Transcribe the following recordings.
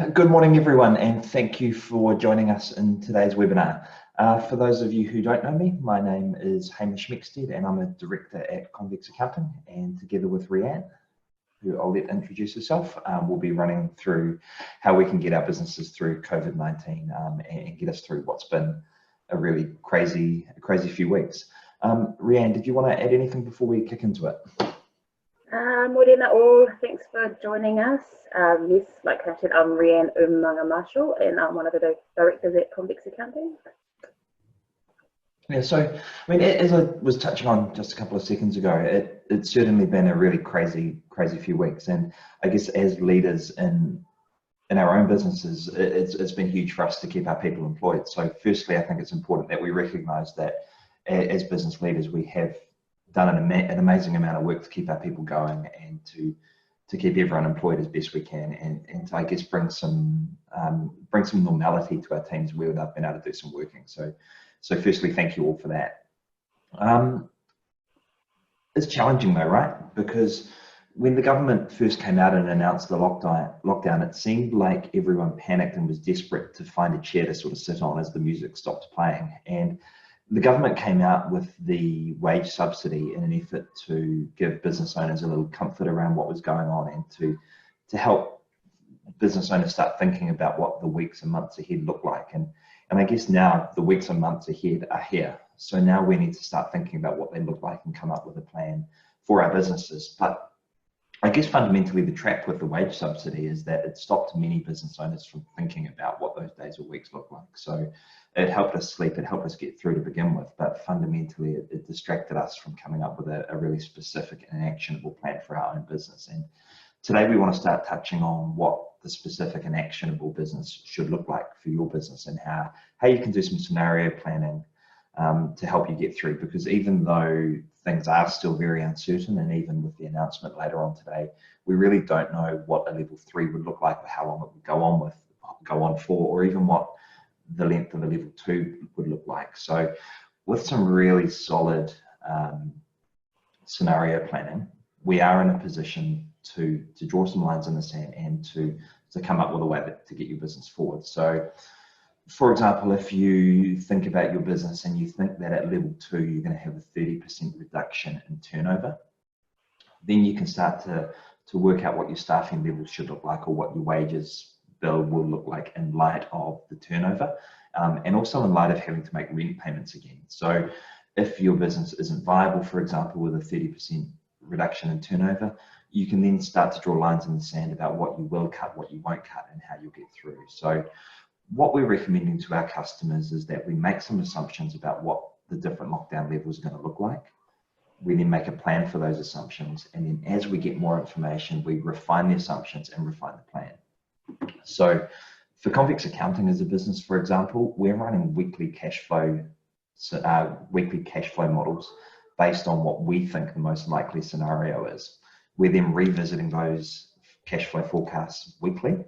Good morning, everyone, and thank you for joining us in today's webinar. For those of you who don't know me, my name is Hamish Mixted, and I'm a director at Convex Accounting. And together with Rianne, who I'll let introduce herself, we'll be running through how we can get our businesses through COVID-19 and get us through what's been a really crazy few weeks. Rianne, did you want to add anything before we kick into it? Morena all, thanks for joining us. Yes, like I said, I'm Rianne Marshall, and I'm one of the directors at Convex Accounting. Yeah, so I mean, as I was touching on just a couple of seconds ago, it's certainly been a really crazy few weeks, and I guess as leaders in our own businesses, it's been huge for us to keep our people employed. So firstly, I think it's important that we recognise that as business leaders, we have done an amazing amount of work to keep our people going and to keep everyone employed as best we can, and to, I guess, bring some normality to our teams where they've been able to do some working. So firstly, thank you all for that. It's challenging though, right? Because when the government first came out and announced the lockdown, it seemed like everyone panicked and was desperate to find a chair to sort of sit on as the music stopped playing. And the government came out with the wage subsidy in an effort to give business owners a little comfort around what was going on, and to help business owners start thinking about what the weeks and months ahead look like. And I guess now the weeks and months ahead are here. So now we need to start thinking about what they look like and come up with a plan for our businesses. But I guess fundamentally the trap with the wage subsidy is that it stopped many business owners from thinking about what those days or weeks look like. So it helped us sleep, it helped us get through to begin with, but fundamentally it distracted us from coming up with a really specific and actionable plan for our own business. And today we want to start touching on what the specific and actionable business should look like for your business, and how you can do some scenario planning to help you get through. Because even though things are still very uncertain, and even with the announcement later on today, we really don't know what a level 3 would look like, or how long it would go on for, or even what the length of a level 2 would look like. So with some really solid scenario planning, we are in a position to draw some lines in the sand and to come up with a way to get your business forward. So for example, if you think about your business and you think that at level 2 you're going to have a 30% reduction in turnover, then you can start to work out what your staffing levels should look like, or what your wages bill will look like in light of the turnover, and also in light of having to make rent payments again. So if your business isn't viable, for example, with a 30% reduction in turnover, you can then start to draw lines in the sand about what you will cut, what you won't cut, and how you'll get through. So what we're recommending to our customers is that we make some assumptions about what the different lockdown levels are going to look like. We then make a plan for those assumptions, and then as we get more information, we refine the assumptions and refine the plan. So for Convex Accounting as a business, for example, we're running weekly cash flow models based on what we think the most likely scenario is. We're then revisiting those cash flow forecasts weekly,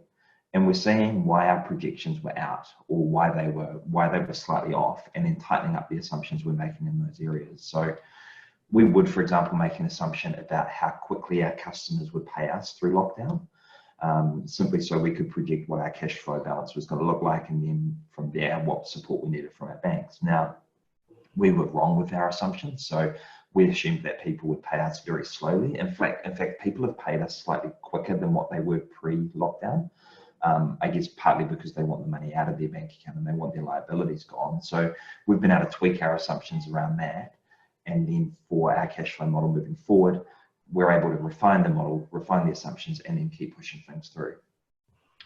and we're seeing why our projections were out, or why they were slightly off, and then tightening up the assumptions we're making in those areas. So we would, for example, make an assumption about how quickly our customers would pay us through lockdown, simply so we could predict what our cash flow balance was going to look like, and then from there what support we needed from our banks. Now, we were wrong with our assumptions, so we assumed that people would pay us very slowly. In fact, people have paid us slightly quicker than what they were pre-lockdown. I guess partly because they want the money out of their bank account and they want their liabilities gone. So we've been able to tweak our assumptions around that, and then for our cash flow model moving forward, we're able to refine the model, refine the assumptions, and then keep pushing things through.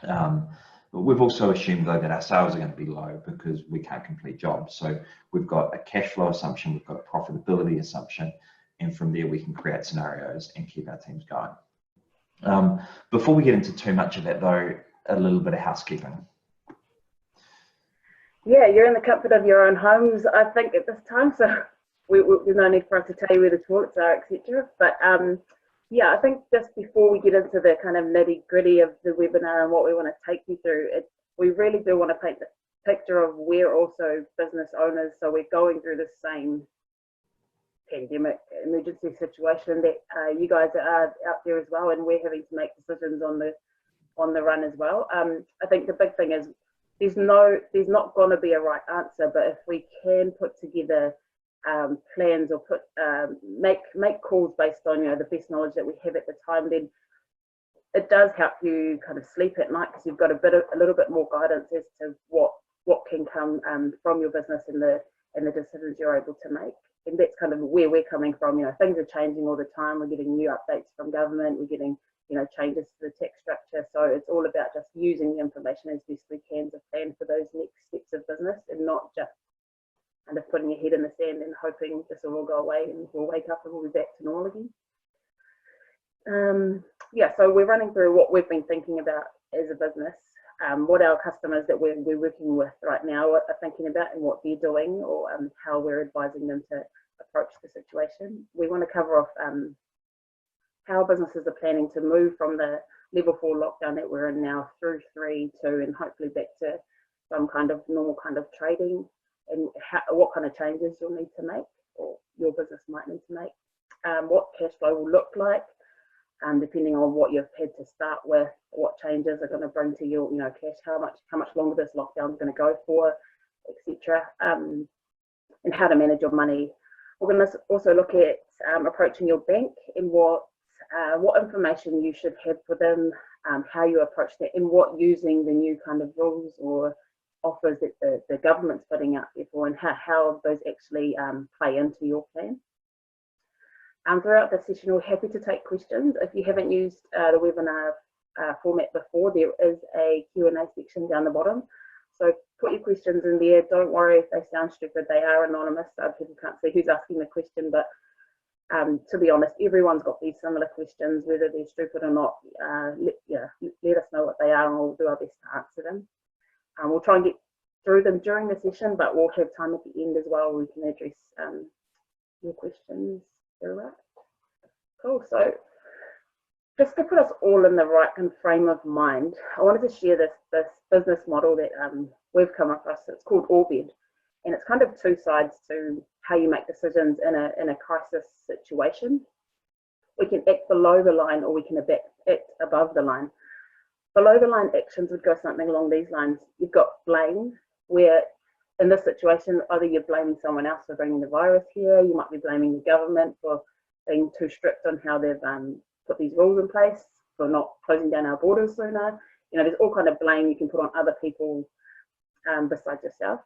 But we've also assumed though that our sales are going to be low because we can't complete jobs. So we've got a cash flow assumption, we've got a profitability assumption, and from there we can create scenarios and keep our teams going. Before we get into too much of that though, a little bit of housekeeping. Yeah, you're in the comfort of your own homes, I think, at this time, so there's no need for us to tell you where the toilets are, etc. But yeah, I think just before we get into the kind of nitty-gritty of the webinar and what we want to take you through, we really do want to paint the picture of we're also business owners, so we're going through the same pandemic emergency situation that you guys are out there as well, and we're having to make decisions on the on the run as well. I think the big thing is there's not going to be a right answer, but if we can put together plans or make calls based on the best knowledge that we have at the time, then it does help you kind of sleep at night, because you've got a little bit more guidance as to what can come from your business and the decisions you're able to make. And that's kind of where we're coming from. Things are changing all the time. We're getting new updates from government. We're getting changes to the tax structure. So it's all about just using the information as best we can to plan for those next steps of business, and not just kind of putting your head in the sand and hoping this will all go away and we'll wake up and we'll be back to normal again. So we're running through what we've been thinking about as a business, what our customers that we're working with right now are thinking about, and what they're doing, or how we're advising them to approach the situation. We want to cover off how businesses are planning to move from the level 4 lockdown that we're in now through 3, 2, and hopefully back to some kind of normal kind of trading, and what kind of changes you'll need to make, or your business might need to make, what cash flow will look like, depending on what you've had to start with, what changes are going to bring to your cash, how much longer this lockdown is going to go for, etc., and how to manage your money. We're going to also look at approaching your bank, and what information you should have for them, how you approach that, and what using the new kind of rules or offers that the government's putting out there for, and how those actually play into your plan. Throughout the session, we're happy to take questions. If you haven't used the webinar format before, there is a Q&A section down the bottom. So put your questions in there. Don't worry if they sound stupid, they are anonymous, so people can't see who's asking the question. But to be honest, everyone's got these similar questions, whether they're stupid or not. Let us know what they are, and we'll do our best to answer them. We'll try and get through them during the session, but we'll have time at the end as well where we can address your questions. All right. Cool. So just to put us all in the right kind of frame of mind, I wanted to share this business model that we've come across. It's called OARBED, and it's kind of two sides to how you make decisions in a crisis situation. We can act below the line, or we can act above the line. Below the line actions would go something along these lines. You've got blame, where in this situation, either you're blaming someone else for bringing the virus here, you might be blaming the government for being too strict on how they've put these rules in place, for not closing down our borders sooner. There's all kind of blame you can put on other people besides yourself.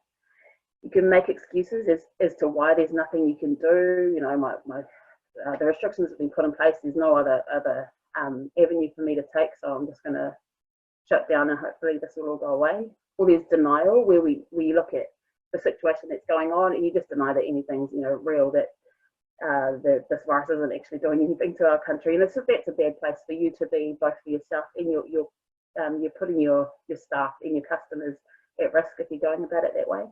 You can make excuses as to why there's nothing you can do. The restrictions have been put in place. There's no other avenue for me to take, so I'm just going to shut down and hopefully this will all go away. Or there's denial, where you look at the situation that's going on and you just deny that anything's real, that this virus isn't actually doing anything to our country. And that's a bad place for you to be, both for yourself and you're putting your staff and your customers at risk if you're going about it that way.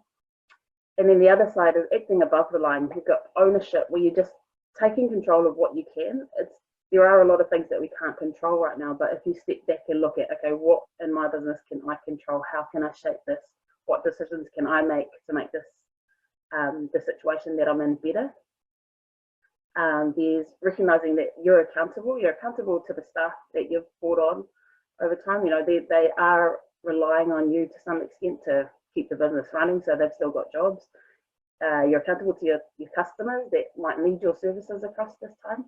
And then the other side is acting above the line. You've got ownership, where you're just taking control of what you can. There are a lot of things that we can't control right now, but if you step back and look at, okay, what in my business can I control? How can I shape this? What decisions can I make to make this the situation that I'm in better? There's recognizing that you're accountable. You're accountable to the staff that you've brought on over time. They are relying on you to some extent to keep the business running, so they've still got jobs. You're accountable to your customers that might need your services across this time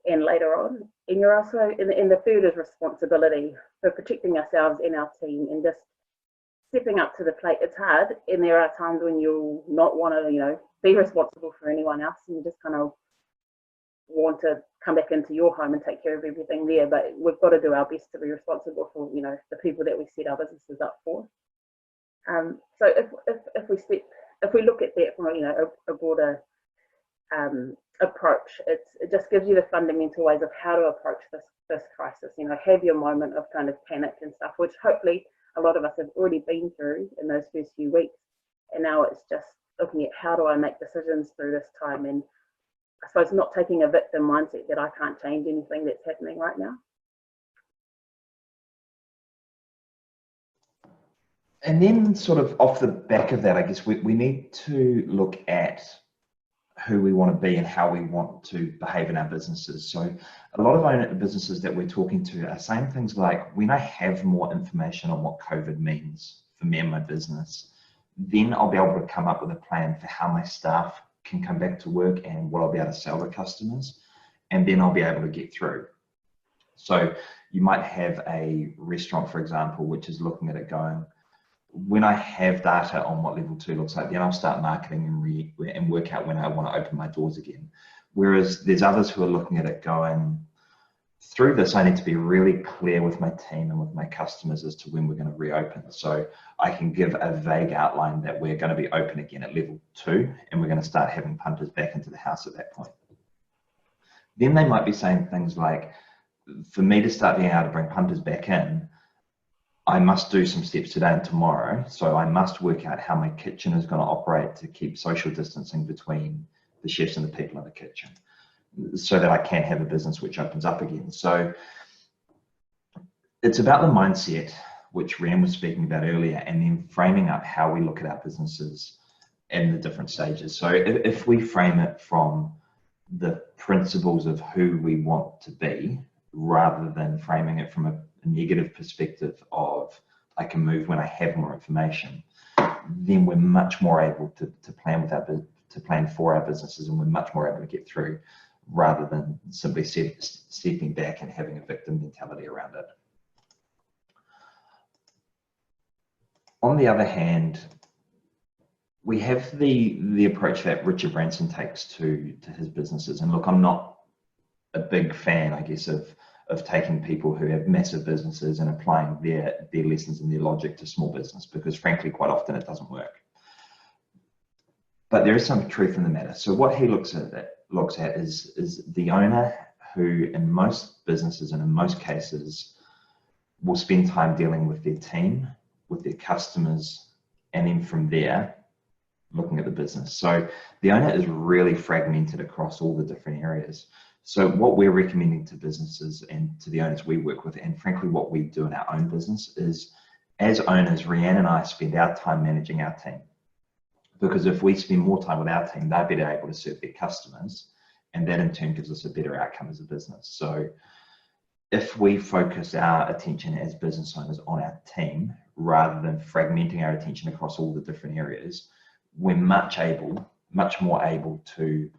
and later on. And you're also in the third is responsibility for protecting ourselves and our team, and just stepping up to the plate. It's hard, and there are times when you'll not want to be responsible for anyone else, and you just kind of want to come back into your home and take care of everything there. But we've got to do our best to be responsible for the people that we set our businesses up for. So if we look at that from a broader approach, it just gives you the fundamental ways of how to approach this crisis. Have your moment of kind of panic and stuff, which hopefully a lot of us have already been through in those first few weeks, and now it's just looking at how do I make decisions through this time, and I suppose not taking a victim mindset that I can't change anything that's happening right now. And then sort of off the back of that, I guess we need to look at who we want to be and how we want to behave in our businesses. So a lot of owner businesses that we're talking to are saying things like, when I have more information on what COVID means for me and my business, then I'll be able to come up with a plan for how my staff can come back to work and what I'll be able to sell to customers, and then I'll be able to get through. So you might have a restaurant, for example, which is looking at it going, when I have data on what level 2 looks like, then I'll start marketing and work out when I want to open my doors again. Whereas there's others who are looking at it going, through this, I need to be really clear with my team and with my customers as to when we're going to reopen. So I can give a vague outline that we're going to be open again at level 2, and we're going to start having punters back into the house at that point. Then they might be saying things like, for me to start being able to bring punters back in, I must do some steps today and tomorrow. So I must work out how my kitchen is going to operate to keep social distancing between the chefs and the people in the kitchen, so that I can have a business which opens up again. So it's about the mindset, which Ram was speaking about earlier, and then framing up how we look at our businesses in the different stages. So if we frame it from the principles of who we want to be, rather than framing it from a negative perspective of I can move when I have more information, then we're much more able to plan for our businesses, and we're much more able to get through, rather than simply stepping back and having a victim mentality around it. On the other hand, we have the approach that Richard Branson takes to his businesses. And look, I'm not a big fan, I guess, of taking people who have massive businesses and applying their lessons and their logic to small business, because frankly, quite often it doesn't work. But there is some truth in the matter. So what he looks at is the owner who, in most businesses and in most cases, will spend time dealing with their team, with their customers, and then from there, looking at the business. So the owner is really fragmented across all the different areas. So what we're recommending to businesses and to the owners we work with, and frankly what we do in our own business, is as owners, Rhiannon and I spend our time managing our team. Because if we spend more time with our team, they're better able to serve their customers, and that in turn gives us a better outcome as a business. So if we focus our attention as business owners on our team, rather than fragmenting our attention across all the different areas, we're much more able to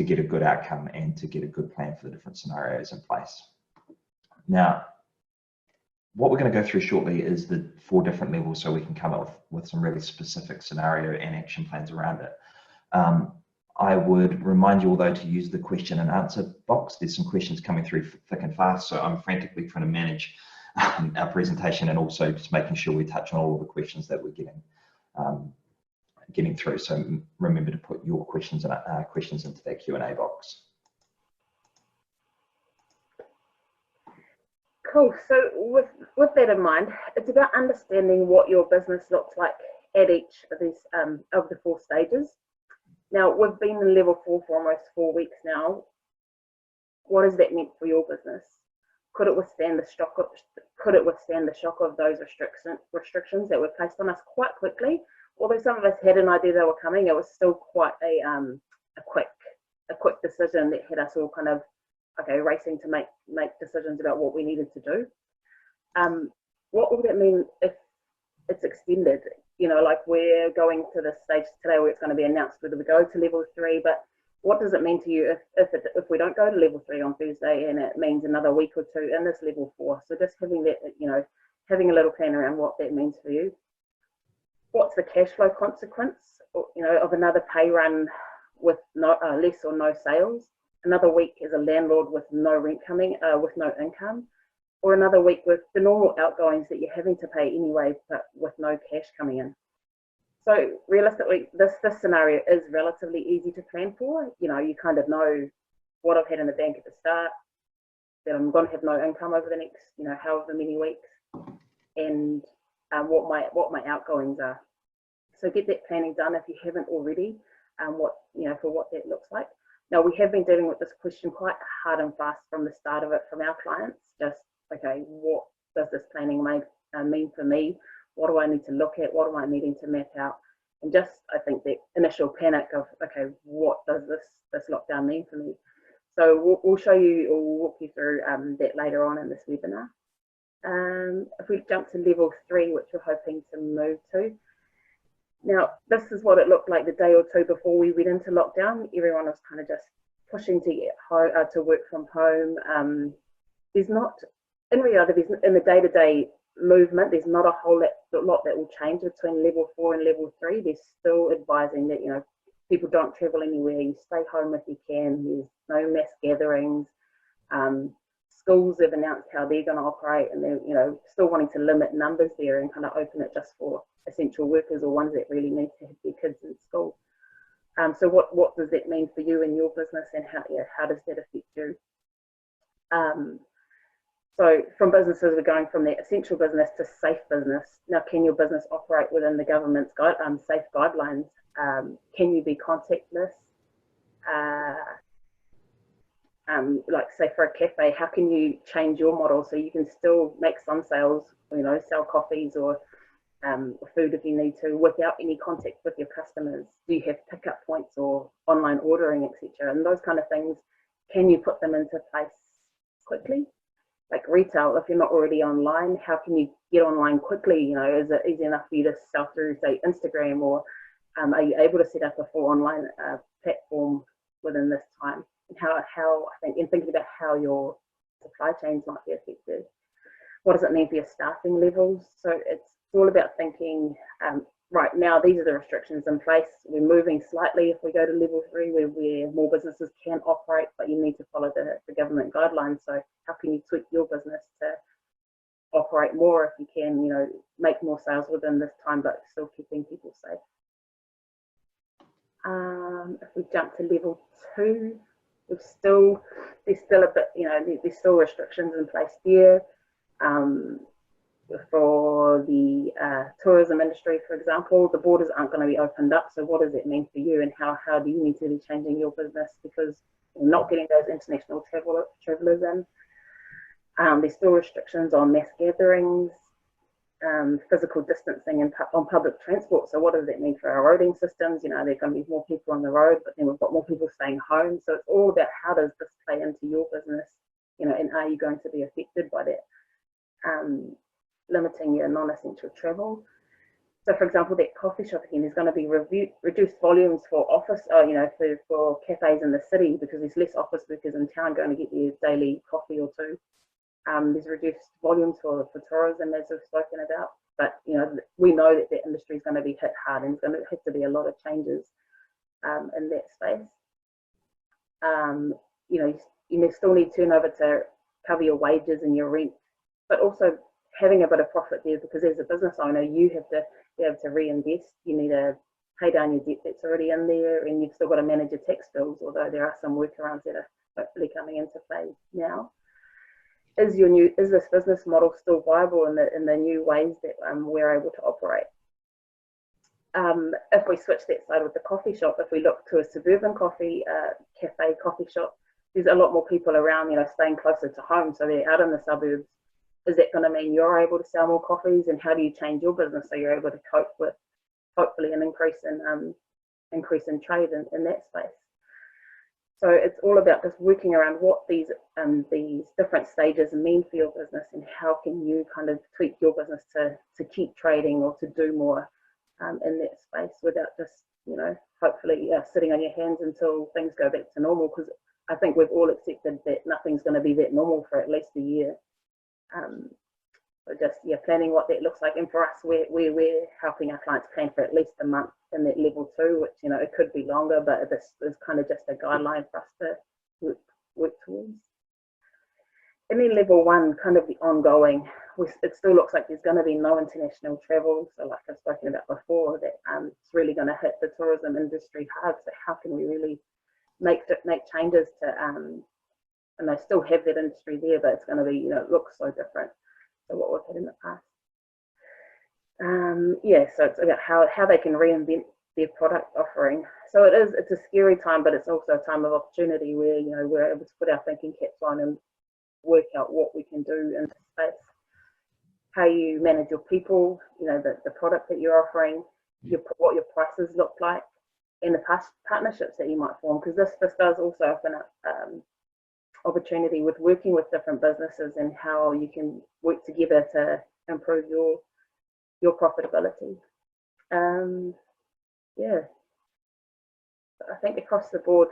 get a good outcome and to get a good plan for the different scenarios in place. Now, what we're going to go through shortly is the 4 different levels, so we can come up with some really specific scenario and action plans around it. I would remind you, although, to use the question and answer box. There's some questions coming through thick and fast, so I'm frantically trying to manage our presentation, and also just making sure we touch on all of the questions that we're getting through. So remember to put your questions into that Q&A box. Cool. So with that in mind, it's about understanding what your business looks like at each of these of the 4 stages. Now, we've been in level 4 for almost 4 weeks now. What has that meant for your business? Could it withstand the shock of those restrictions that were placed on us quite quickly? Although some of us had an idea they were coming, it was still quite a quick decision that had us all kind of racing to make decisions about what we needed to do. What will that mean if it's extended? You know, like we're going to the stage today where it's going to be announced whether we go to level 3, but what does it mean to you if we don't go to level 3 on Thursday, and it means another week or 2 in this level 4? So just having that, having a little plan around what that means for you. What's the cash flow consequence, of another pay run with less or no sales? Another week as a landlord with no rent coming, with no income, or another week with the normal outgoings that you're having to pay anyway, but with no cash coming in. So realistically, this scenario is relatively easy to plan for. You kind of know what I've had in the bank at the start, that I'm going to have no income over the next, however many weeks, and what my outgoings are. So get that planning done if you haven't already, for what that looks like. Now, we have been dealing with this question quite hard and fast from the start of it from our clients. Just, okay, what does this planning mean for me? What do I need to look at? What am I needing to map out? and just, I think, the initial panic of, okay, what does this lockdown mean for me? So we'll show you, or we'll walk you through that later on in this webinar. If we jump to level 3, which we're hoping to move to. Now, this is what it looked like the day or two before we went into lockdown. Everyone was kind of just pushing to get home, to work from home. There's not, in reality, in the day-to-day movement, there's not a whole lot that will change between level 4 and level 3. They're still advising that, people don't travel anywhere. You stay home if you can. There's no mass gatherings. Schools have announced how they're going to operate, and they're, still wanting to limit numbers there and kind of open it just for essential workers or ones that really need to have their kids in school. So what does that mean for you and your business, and how does that affect you? So from businesses, we're going from that essential business to safe business. Now, can your business operate within the government's safe guidelines? Can you be contactless? Like say for a cafe, how can you change your model so you can still make some sales, sell coffees or food if you need to, without any contact with your customers? Do you have pickup points or online ordering, etc.? And those kind of things, can you put them into place quickly? Like retail, if you're not already online, how can you get online quickly? Is it easy enough for you to sell through, say, Instagram, or are you able to set up a full online platform within this time? And how I think, in thinking about how your supply chains might be affected. What does it mean for your staffing levels? So it's all about thinking, right now, these are the restrictions in place. We're moving slightly if we go to level 3, where more businesses can operate, but you need to follow the government guidelines. So how can you tweak your business to operate more if you can, make more sales within this time, but still keeping people safe? If we jump to level 2, there's still a bit, there's still restrictions in place there. For the tourism industry, for example, the borders aren't going to be opened up. So what does it mean for you, and how do you need to be changing your business because you're not getting those international travelers in? There's still restrictions on mass gatherings, physical distancing on public transport. So what does that mean for our roading systems? There are going to be more people on the road, but then we've got more people staying home. So it's all about how does this play into your business, and are you going to be affected by that? Limiting your non-essential travel. So for example, that coffee shop again, there's going to be reduced volumes for office, for cafes in the city, because there's less office workers in town going to get their daily coffee or two. There's reduced volumes for tourism, as we've spoken about, but we know that the industry is going to be hit hard, and there's going to have to be a lot of changes in that space. You still need turnover to cover your wages and your rent, but also having a bit of profit there, because as a business owner, you have to be able to reinvest. You need to pay down your debt that's already in there, and you've still got to manage your tax bills, although there are some workarounds that are hopefully coming into play now. Is this business model still viable in the new ways that we're able to operate? If we switch that side with the coffee shop, if we look to a suburban coffee shop, there's a lot more people around, staying closer to home, so they're out in the suburbs. Is that going to mean you're able to sell more coffees, and how do you change your business so you're able to cope with hopefully an increase in trade in that space? So it's all about just working around what these different stages mean for your business, and how can you kind of tweak your business to keep trading or to do more in that space without just hopefully sitting on your hands until things go back to normal, because I think we've all accepted that nothing's going to be that normal for at least a year. So just planning what that looks like, and for us, we're helping our clients plan for at least a month in that level 2, which it could be longer, but this is kind of just a guideline for us to work towards. And then level 1, kind of the ongoing. It still looks like there's going to be no international travel. So like I've spoken about before, that it's really going to hit the tourism industry hard. So how can we really make changes to and they still have that industry there, but it's going to be, look so different to what we've had in the past. So it's about how they can reinvent their product offering. So it's a scary time, but it's also a time of opportunity where, we're able to put our thinking caps on and work out what we can do in this space. How you manage your people, the product that you're offering, what your prices look like, and the past partnerships that you might form, because this does also open up opportunity with working with different businesses and how you can work together to improve your profitability. Yeah, I think across the board,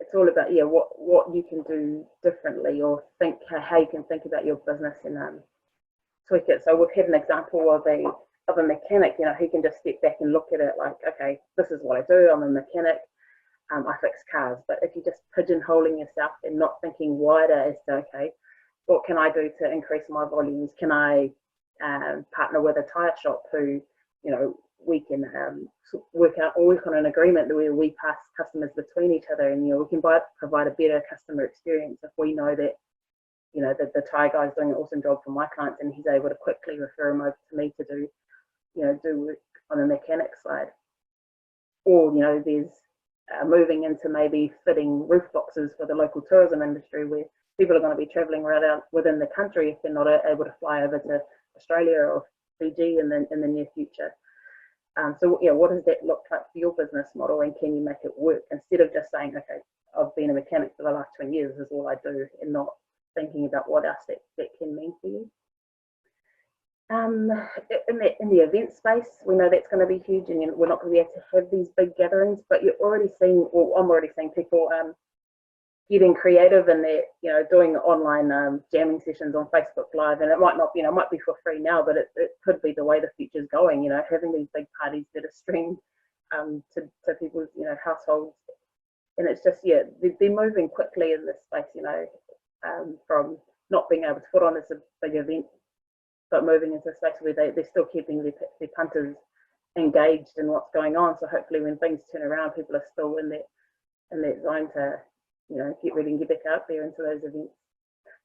it's all about what you can do differently, or think how you can think about your business and tweak it. So we've had an example of a mechanic, who can just step back and look at it like, okay, this is what I do. I'm a mechanic. I fix cars. But if you're just pigeonholing yourself and not thinking wider as to, okay, what can I do to increase my volumes? Can I partner with a tire shop who, we can work on an agreement where we pass customers between each other, and we can provide a better customer experience if we know that the tire guy is doing an awesome job for my clients, and he's able to quickly refer them over to me to do work on the mechanic side. Or there's moving into maybe fitting roof boxes for the local tourism industry, where people are going to be traveling right out within the country if they're not able to fly over to Australia or Fiji in the near future. So what does that look like for your business model, and can you make it work, instead of just saying, okay, I've been a mechanic for the last 20 years, this is all I do, and not thinking about what else that can mean for you. In the event space, we know that's going to be huge, and we're not going to be able to have these big gatherings, but you're already seeing, or I'm already seeing people getting creative, and they're doing online jamming sessions on Facebook Live, and it might not be, it might be for free now, but it could be the way the future's going. Having these big parties that are streamed to people's households, and it's just they're moving quickly in this space, from not being able to put on this big event, but moving into a space where they're still keeping their punters engaged in what's going on. So hopefully when things turn around, people are still in that zone to get ready and get back out there into those events.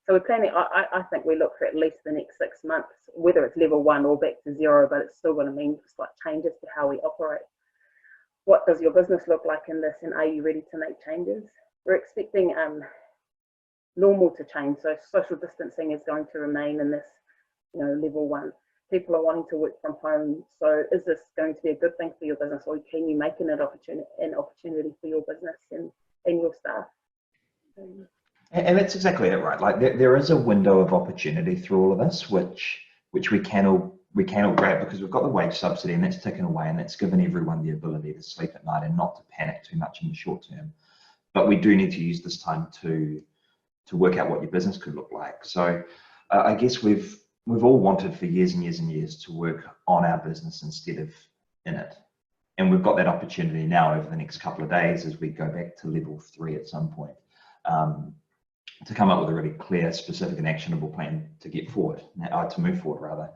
So we're planning, I think we look for at least the next 6 months, whether it's level 1 or back to 0, but it's still going to mean slight changes to how we operate. What does your business look like in this, and are you ready to make changes? We're expecting normal to change. So social distancing is going to remain in this level 1. People are wanting to work from home. So is this going to be a good thing for your business, or can you make it an opportunity for your business and your staff? And that's exactly it, right? Like there is a window of opportunity through all of this, which we can all grab, because we've got the wage subsidy, and that's ticking away, and that's given everyone the ability to sleep at night and not to panic too much in the short term. But we do need to use this time to work out what your business could look like. So I guess we've all wanted for years and years and years to work on our business instead of in it. And we've got that opportunity now over the next couple of days as we go back to level 3 at some point, to come up with a really clear, specific and actionable plan to get forward, to move forward rather.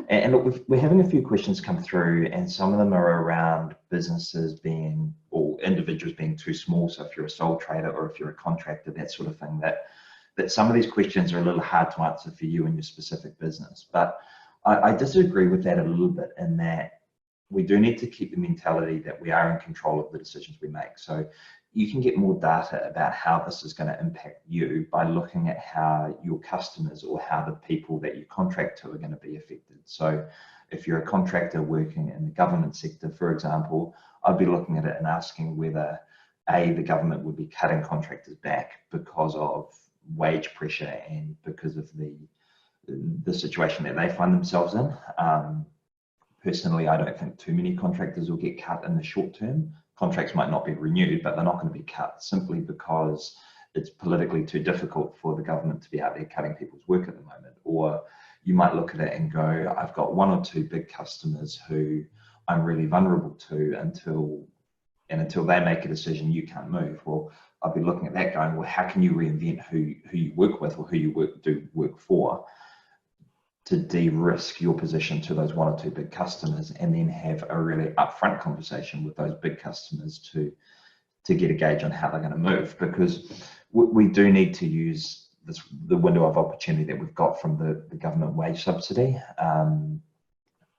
And look, we're having a few questions come through, and some of them are around businesses being, or individuals being too small. So if you're a sole trader or if you're a contractor, that sort of thing, that some of these questions are a little hard to answer for you and your specific business. But I disagree with that a little bit, in that we do need to keep the mentality that we are in control of the decisions we make. So you can get more data about how this is going to impact you by looking at how your customers, or how the people that you contract to, are going to be affected. So if you're a contractor working in the government sector, for example, I'd be looking at it and asking whether the government would be cutting contractors back because of wage pressure and because of the situation that they find themselves in. Personally, I don't think too many contractors will get cut in the short term. Contracts might not be renewed, but they're not going to be cut, simply because it's politically too difficult for the government to be out there cutting people's work at the moment. Or you might look at it and go, I've got 1 or 2 big customers who I'm really vulnerable to until they make a decision, you can't move. Well, I'll be looking at that going, well, how can you reinvent who you work with, or who you do work for, to de-risk your position to those 1 or 2 big customers, and then have a really upfront conversation with those big customers to get a gauge on how they're going to move. Because we do need to use the window of opportunity that we've got from the government wage subsidy.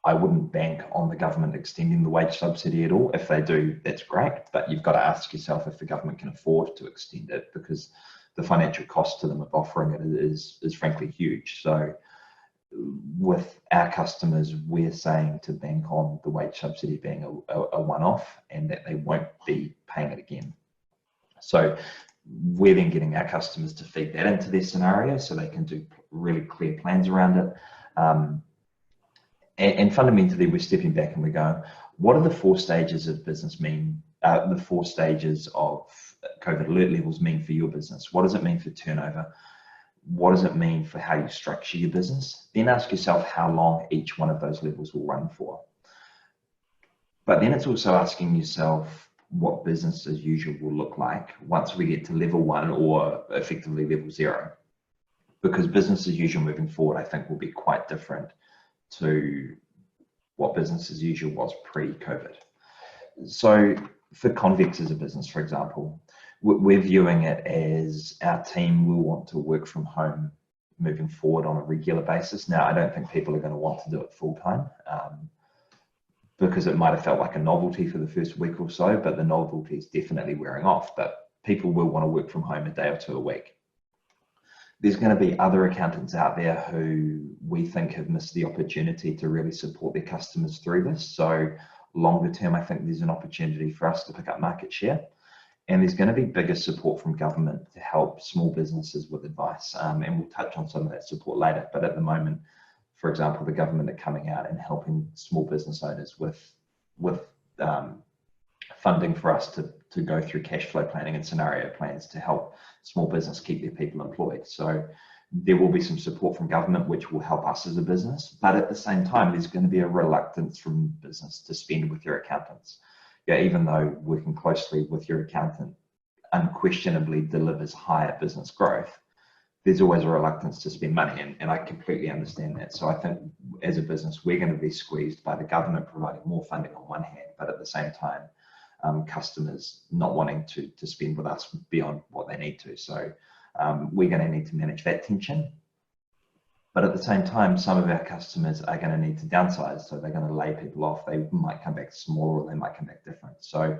I wouldn't bank on the government extending the wage subsidy at all. If they do, that's great, but you've got to ask yourself if the government can afford to extend it, because the financial cost to them of offering it is frankly huge. So with our customers, we're saying to bank on the wage subsidy being a one-off and that they won't be paying it again. So we're then getting our customers to feed that into their scenario so they can do really clear plans around it. And fundamentally, we're stepping back and we're going, what do the 4 stages of business mean? The 4 stages of COVID alert levels mean for your business? What does it mean for turnover? What does it mean for how you structure your business? Then ask yourself how long each one of those levels will run for. But then it's also asking yourself what business as usual will look like once we get to level 1 or effectively level 0. Because business as usual moving forward, I think, will be quite different to what business as usual was pre-COVID. So for Convex as a business, for example, we're viewing it as our team will want to work from home moving forward on a regular basis. Now, I don't think people are going to want to do it full time because it might have felt like a novelty for the first week or so, but the novelty is definitely wearing off. But people will want to work from home a day or 2 a week. There's going to be other accountants out there who we think have missed the opportunity to really support their customers through this. So longer term, I think there's an opportunity for us to pick up market share. And there's going to be bigger support from government to help small businesses with advice. And we'll touch on some of that support later. But at the moment, for example, the government are coming out and helping small business owners with funding for us to go through cash flow planning and scenario plans to help small business keep their people employed. So there will be some support from government, which will help us as a business. But at the same time, there's going to be a reluctance from business to spend with your accountants. Yeah, even though working closely with your accountant unquestionably delivers higher business growth, there's always a reluctance to spend money, and I completely understand that. So I think as a business, we're going to be squeezed by the government providing more funding on one hand, but at the same time, customers not wanting to spend with us beyond what they need to. So we're going to need to manage that tension. But at the same time, some of our customers are going to need to downsize. So they're going to lay people off. They might come back smaller or they might come back different. So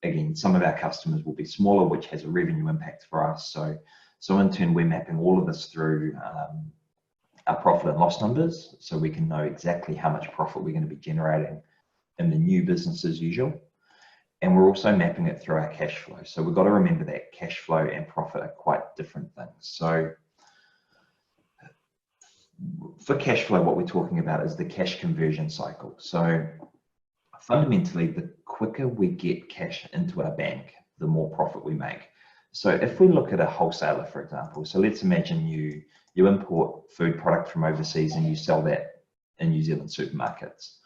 again, some of our customers will be smaller, which has a revenue impact for us. So in turn, we're mapping all of this through our profit and loss numbers. So we can know exactly how much profit we're going to be generating in the new business as usual. And we're also mapping it through our cash flow. So we've got to remember that cash flow and profit are quite different things. So for cash flow, what we're talking about is the cash conversion cycle. So fundamentally, the quicker we get cash into our bank, the more profit we make. So if we look at a wholesaler, for example, so let's imagine you import food product from overseas and you sell that in New Zealand supermarkets.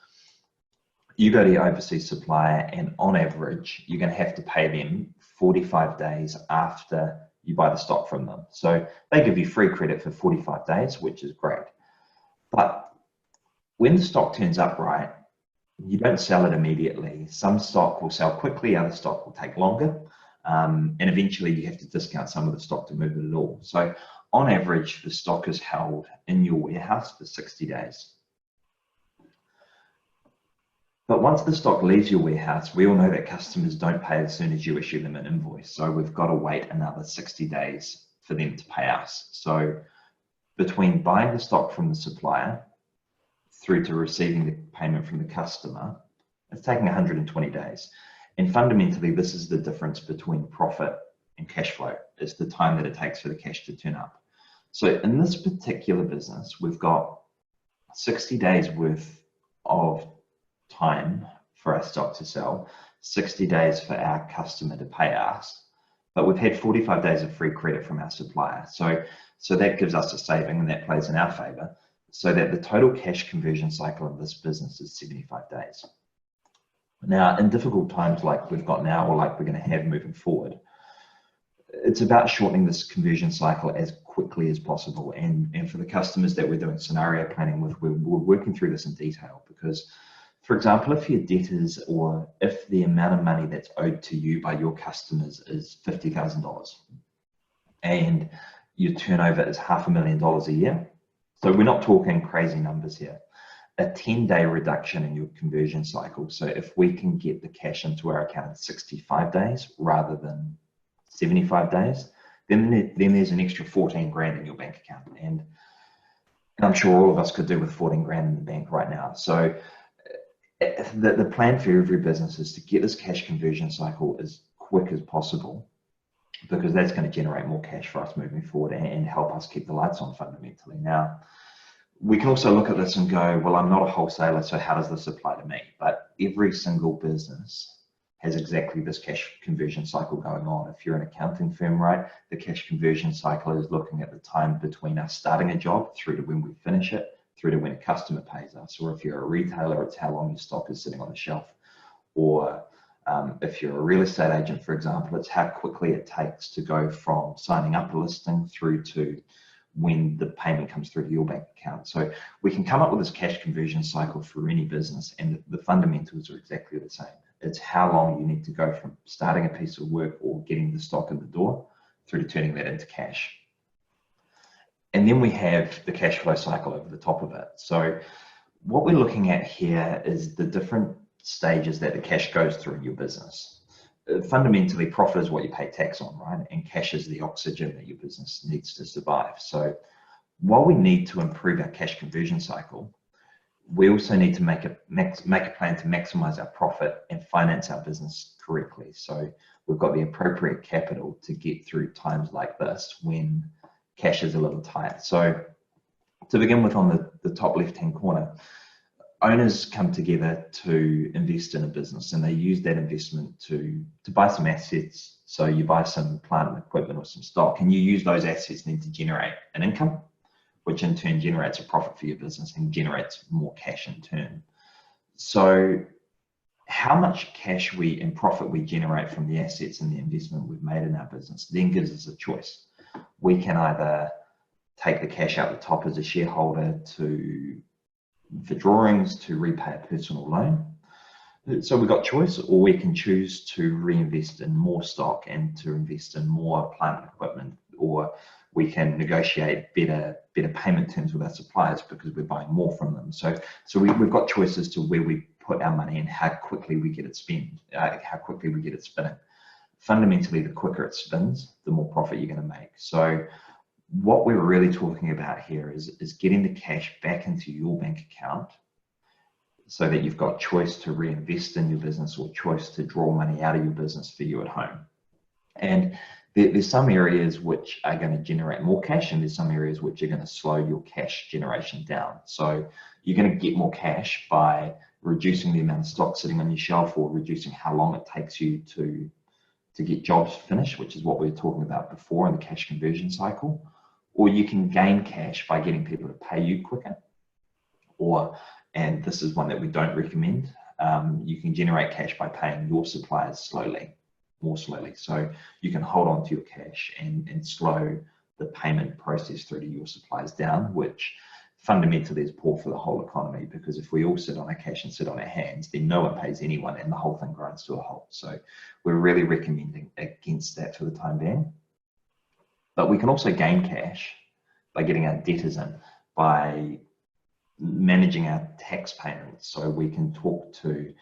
You go to your overseas supplier and on average, you're going to have to pay them 45 days after you buy the stock from them. So they give you free credit for 45 days, which is great. But when the stock turns up, right, you don't sell it immediately. Some stock will sell quickly, other stock will take longer. And eventually you have to discount some of the stock to move it at all. So on average, the stock is held in your warehouse for 60 days. But once the stock leaves your warehouse, we all know that customers don't pay as soon as you issue them an invoice. So we've got to wait another 60 days for them to pay us. So between buying the stock from the supplier through to receiving the payment from the customer, it's taking 120 days. And fundamentally, this is the difference between profit and cash flow. It's the time that it takes for the cash to turn up. So in this particular business, we've got 60 days worth of time for our stock to sell, 60 days for our customer to pay us, but we've had 45 days of free credit from our supplier. So that gives us a saving and that plays in our favor, so that the total cash conversion cycle of this business is 75 days. Now, in difficult times like we've got now or like we're going to have moving forward, it's about shortening this conversion cycle as quickly as possible. And for the customers that we're doing scenario planning with, we're working through this in detail because, for example, if your debtors or if the amount of money that's owed to you by your customers is $50,000 and your turnover is $500,000 a year, so we're not talking crazy numbers here, a 10-day reduction in your conversion cycle. So if we can get the cash into our account in 65 days rather than 75 days, then there's an extra 14 grand in your bank account. And And I'm sure all of us could do with 14 grand in the bank right now. So the plan for every business is to get this cash conversion cycle as quick as possible, because that's going to generate more cash for us moving forward and help us keep the lights on fundamentally. Now, we can also look at this and go, well, I'm not a wholesaler, so how does this apply to me? But every single business has exactly this cash conversion cycle going on. If you're an accounting firm, right, the cash conversion cycle is looking at the time between us starting a job through to when we finish it, through to when a customer pays us. Or if you're a retailer, it's how long your stock is sitting on the shelf. Or if you're a real estate agent, for example, it's how quickly it takes to go from signing up a listing through to when the payment comes through to your bank account. So we can come up with this cash conversion cycle for any business, and the fundamentals are exactly the same. It's how long you need to go from starting a piece of work or getting the stock in the door through to turning that into cash. And then we have the cash flow cycle over the top of it. So what we're looking at here is the different stages that the cash goes through in your business. Fundamentally, profit is what you pay tax on, right? And cash is the oxygen that your business needs to survive. So while we need to improve our cash conversion cycle, we also need to make a plan to maximize our profit and finance our business correctly. So we've got the appropriate capital to get through times like this when cash is a little tight. So to begin with, on the top left-hand corner, owners come together to invest in a business, and they use that investment to buy some assets. So you buy some plant and equipment or some stock, and you use those assets then to generate an income, which in turn generates a profit for your business and generates more cash in turn. So how much cash and profit we generate from the assets and the investment we've made in our business then gives us a choice. We can either take the cash out the top as a shareholder for drawings to repay a personal loan. So we've got choice, or we can choose to reinvest in more stock and to invest in more plant and equipment, or we can negotiate better payment terms with our suppliers because we're buying more from them. So we've got choices to where we put our money and how quickly we get it spinning. Fundamentally, the quicker it spins, the more profit you're going to make. So what we're really talking about here is getting the cash back into your bank account so that you've got choice to reinvest in your business or choice to draw money out of your business for you at home. And there's some areas which are going to generate more cash, and there's some areas which are going to slow your cash generation down. So you're going to get more cash by reducing the amount of stock sitting on your shelf, or reducing how long it takes you to get jobs finished, which is what we were talking about before in the cash conversion cycle. Or you can gain cash by getting people to pay you quicker. Or, and this is one that we don't recommend, you can generate cash by paying your suppliers more slowly. So you can hold on to your cash and slow the payment process through to your suppliers down, which fundamentally is poor for the whole economy, because if we all sit on our cash and sit on our hands, then no one pays anyone and the whole thing grinds to a halt. So we're really recommending against that for the time being. But we can also gain cash by getting our debtors in, by managing our tax payments. So we can talk to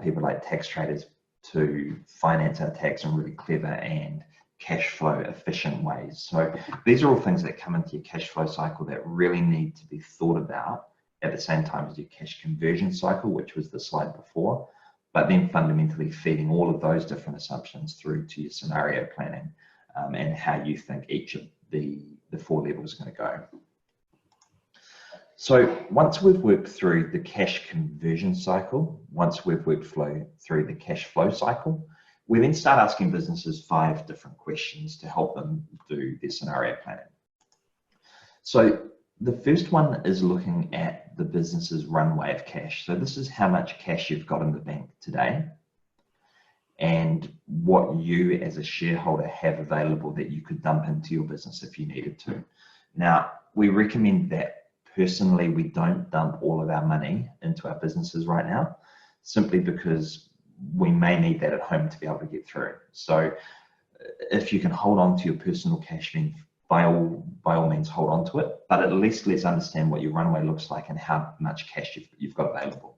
people like tax traders to finance our tax in really clever and cash flow efficient ways. So these are all things that come into your cash flow cycle that really need to be thought about at the same time as your cash conversion cycle, which was the slide before, but then fundamentally feeding all of those different assumptions through to your scenario planning and how you think each of the four levels are going to go. So once we've worked through the cash conversion cycle, once we've worked through the cash flow cycle, we then start asking businesses 5 different questions to help them do their scenario planning. So the first one is looking at the business's runway of cash. So this is how much cash you've got in the bank today and what you as a shareholder have available that you could dump into your business if you needed to. Now, we recommend that personally we don't dump all of our money into our businesses right now, simply because we may need that at home to be able to get through. So if you can hold on to your personal cash, then by all means hold on to it, but at least let's understand what your runway looks like and how much cash you've got available.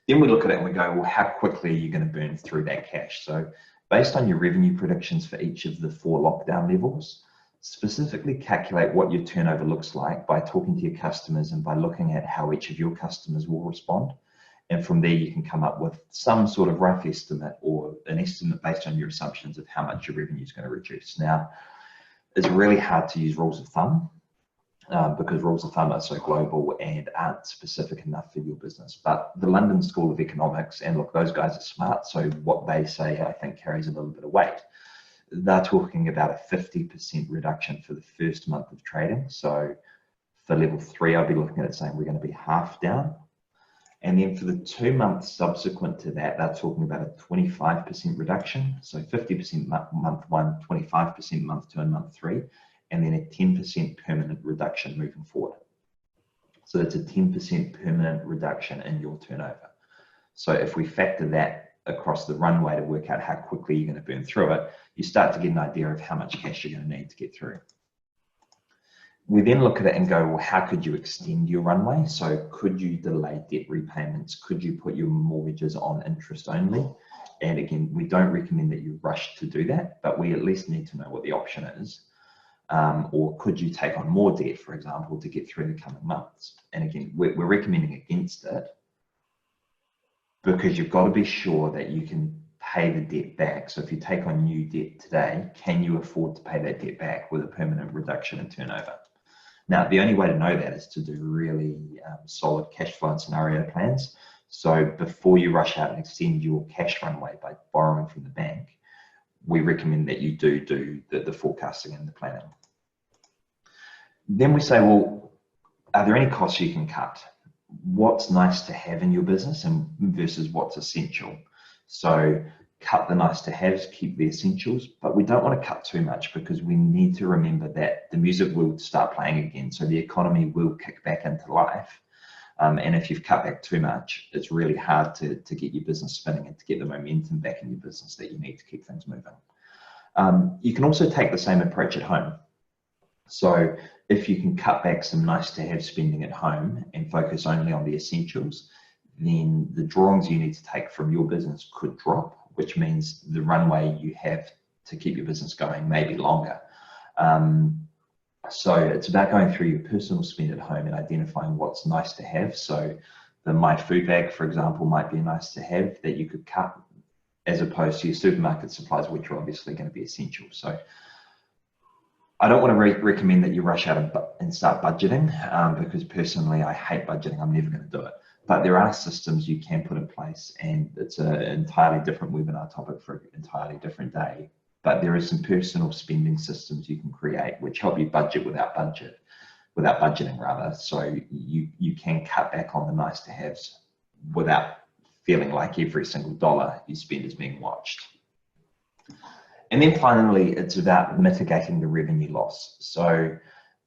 Then we look at it and we go, well, how quickly are you going to burn through that cash? So based on your revenue predictions for each of the 4 lockdown levels, specifically calculate what your turnover looks like by talking to your customers and by looking at how each of your customers will respond. And from there, you can come up with some sort of rough estimate or an estimate based on your assumptions of how much your revenue is going to reduce. Now, it's really hard to use rules of thumb because rules of thumb are so global and aren't specific enough for your business. But the London School of Economics, and look, those guys are smart, so what they say, I think, carries a little bit of weight. They're talking about a 50% reduction for the first month of trading. So for level 3, I'll be looking at it saying we're going to be half down. And then for the 2 months subsequent to that, they're talking about a 25% reduction. So 50% month 1, 25% month 2 and month 3, and then a 10% permanent reduction moving forward. So it's a 10% permanent reduction in your turnover. So if we factor that across the runway to work out how quickly you're going to burn through it, you start to get an idea of how much cash you're going to need to get through. We then look at it and go, well, how could you extend your runway? So could you delay debt repayments? Could you put your mortgages on interest only? And again, we don't recommend that you rush to do that, but we at least need to know what the option is. Or could you take on more debt, for example, to get through the coming months? And again, we're recommending against it because you've got to be sure that you can pay the debt back. So if you take on new debt today, can you afford to pay that debt back with a permanent reduction in turnover? Now, the only way to know that is to do really solid cash flow and scenario plans. So before you rush out and extend your cash runway by borrowing from the bank, we recommend that you do the forecasting and the planning. Then we say, well, are there any costs you can cut? What's nice to have in your business and versus what's essential? So cut the nice to haves, keep the essentials, but we don't want to cut too much because we need to remember that the music will start playing again. So the economy will kick back into life. And if you've cut back too much, it's really hard to get your business spinning and to get the momentum back in your business that you need to keep things moving. You can also take the same approach at home. So if you can cut back some nice to have spending at home and focus only on the essentials, then the drawings you need to take from your business could drop, which means the runway you have to keep your business going may be longer. So it's about going through your personal spend at home and identifying what's nice to have. So the My Food Bag, for example, might be nice to have that you could cut as opposed to your supermarket supplies, which are obviously going to be essential. So I don't want to recommend that you rush out and start budgeting because personally I hate budgeting. I'm never going to do it. But there are systems you can put in place, and it's an entirely different webinar topic for an entirely different day. But there are some personal spending systems you can create which help you budget without budgeting rather. So you can cut back on the nice to haves without feeling like every single dollar you spend is being watched. And then finally, it's about mitigating the revenue loss. So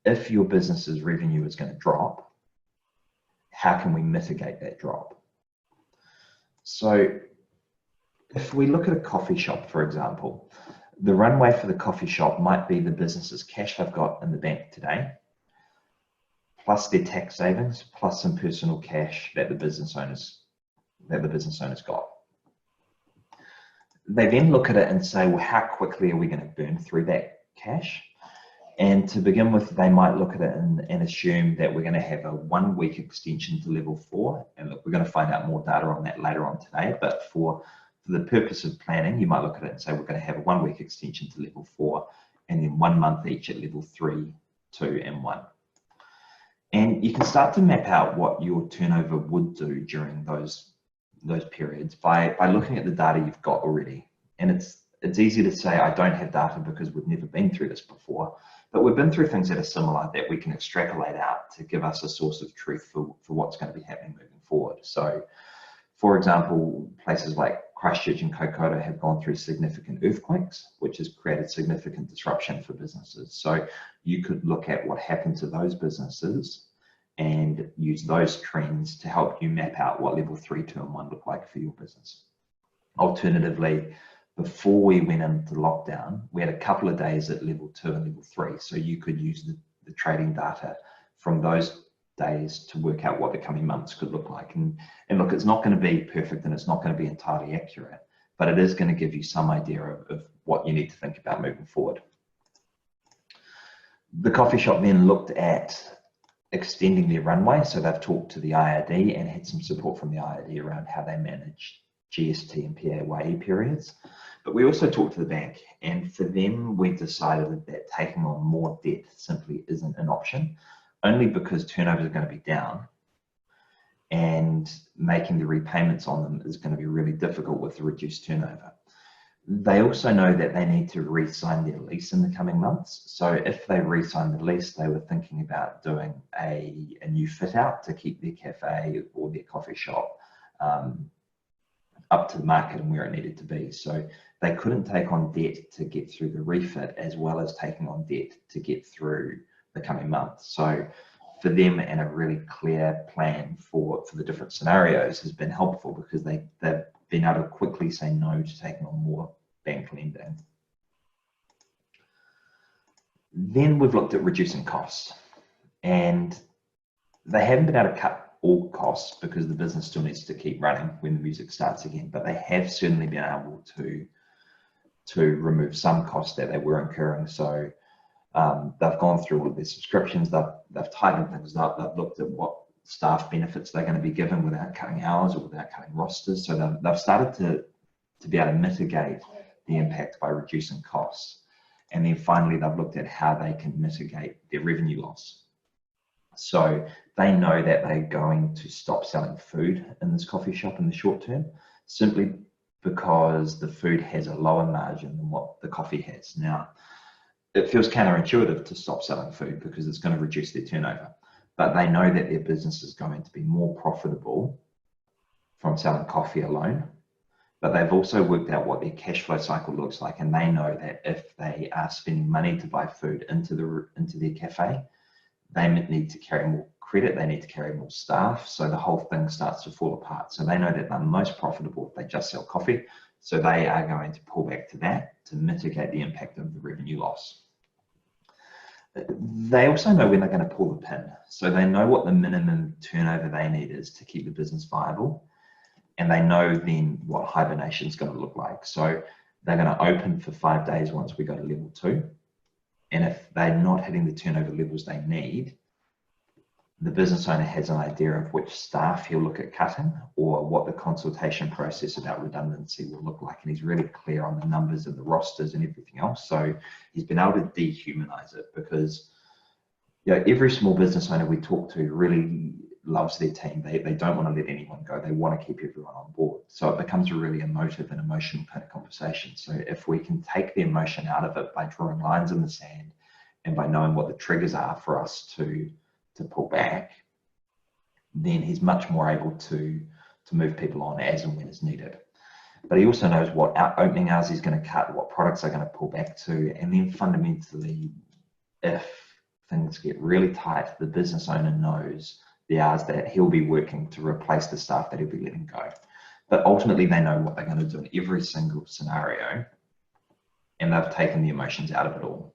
if your business's revenue is going to drop, how can we mitigate that drop? So if we look at a coffee shop, for example, the runway for the coffee shop might be the business's cash they've got in the bank today, plus their tax savings, plus some personal cash that the business owners got. They then look at it and say, well, how quickly are we going to burn through that cash? And to begin with, they might look at it and assume that we're going to have a 1 week extension to level 4. And look, we're going to find out more data on that later on today. But for the purpose of planning, you might look at it and say, we're going to have a 1 week extension to level 4, and then 1 month each at level 3, 2, and 1. And you can start to map out what your turnover would do during those periods by looking at the data you've got already. And it's easy to say, I don't have data because we've never been through this before. But we've been through things that are similar that we can extrapolate out to give us a source of truth for what's going to be happening moving forward. So, for example, places like Christchurch and Kokoda have gone through significant earthquakes, which has created significant disruption for businesses. So you could look at what happened to those businesses and use those trends to help you map out what level 3, 2, and 1 look like for your business. Alternatively, before we went into lockdown, we had a couple of days at level 2 and level 3. So you could use the trading data from those days to work out what the coming months could look like. And look, it's not going to be perfect and it's not going to be entirely accurate, but it is going to give you some idea of what you need to think about moving forward. The coffee shop then looked at extending their runway. So they've talked to the IRD and had some support from the IRD around how they manage GST and PAYE periods. But we also talked to the bank, and for them, we decided that taking on more debt simply isn't an option, only because turnovers are going to be down and making the repayments on them is going to be really difficult with the reduced turnover. They also know that they need to re-sign their lease in the coming months. So if they re-sign the lease, they were thinking about doing a new fit out to keep their cafe or their coffee shop up to the market and where it needed to be. So they couldn't take on debt to get through the refit as well as taking on debt to get through the coming months. So for them, and a really clear plan for the different scenarios has been helpful, because they've been able to quickly say no to taking on more bank lending. Then we've looked at reducing costs, and they haven't been able to cut all costs because the business still needs to keep running when the music starts again, but they have certainly been able to remove some costs that they were incurring. So they've gone through all of their subscriptions, they've tightened things up, they've looked at what staff benefits they're going to be given without cutting hours or without cutting rosters. So they've started to be able to mitigate the impact by reducing costs. And then finally, they've looked at how they can mitigate their revenue loss. So they know that they're going to stop selling food in this coffee shop in the short term, simply because the food has a lower margin than what the coffee has. Now, it feels counterintuitive to stop selling food because it's going to reduce their turnover, but they know that their business is going to be more profitable from selling coffee alone. But they've also worked out what their cash flow cycle looks like, and they know that if they are spending money to buy food into their cafe, they need to carry more credit, they need to carry more staff, so the whole thing starts to fall apart. So they know that they're most profitable if they just sell coffee, so they are going to pull back to that to mitigate the impact of the revenue loss. They also know when they're going to pull the pin, so they know what the minimum turnover they need is to keep the business viable, and they know then what hibernation is going to look like. So they're going to open for 5 days once we go to level 2, and if they're not hitting the turnover levels they need, the business owner has an idea of which staff he'll look at cutting or what the consultation process about redundancy will look like. And he's really clear on the numbers and the rosters and everything else. So he's been able to dehumanize it, because every small business owner we talk to really loves their team. They don't want to let anyone go. They want to keep everyone on board. So it becomes a really emotive and emotional kind of conversation. So if we can take the emotion out of it by drawing lines in the sand and by knowing what the triggers are for us to pull back, then he's much more able to move people on as and when is needed. But he also knows what opening hours he's going to cut, what products are going to pull back to, and then fundamentally, if things get really tight, the business owner knows the hours that he'll be working to replace the staff that he'll be letting go. But ultimately, they know what they're going to do in every single scenario, and they've taken the emotions out of it all.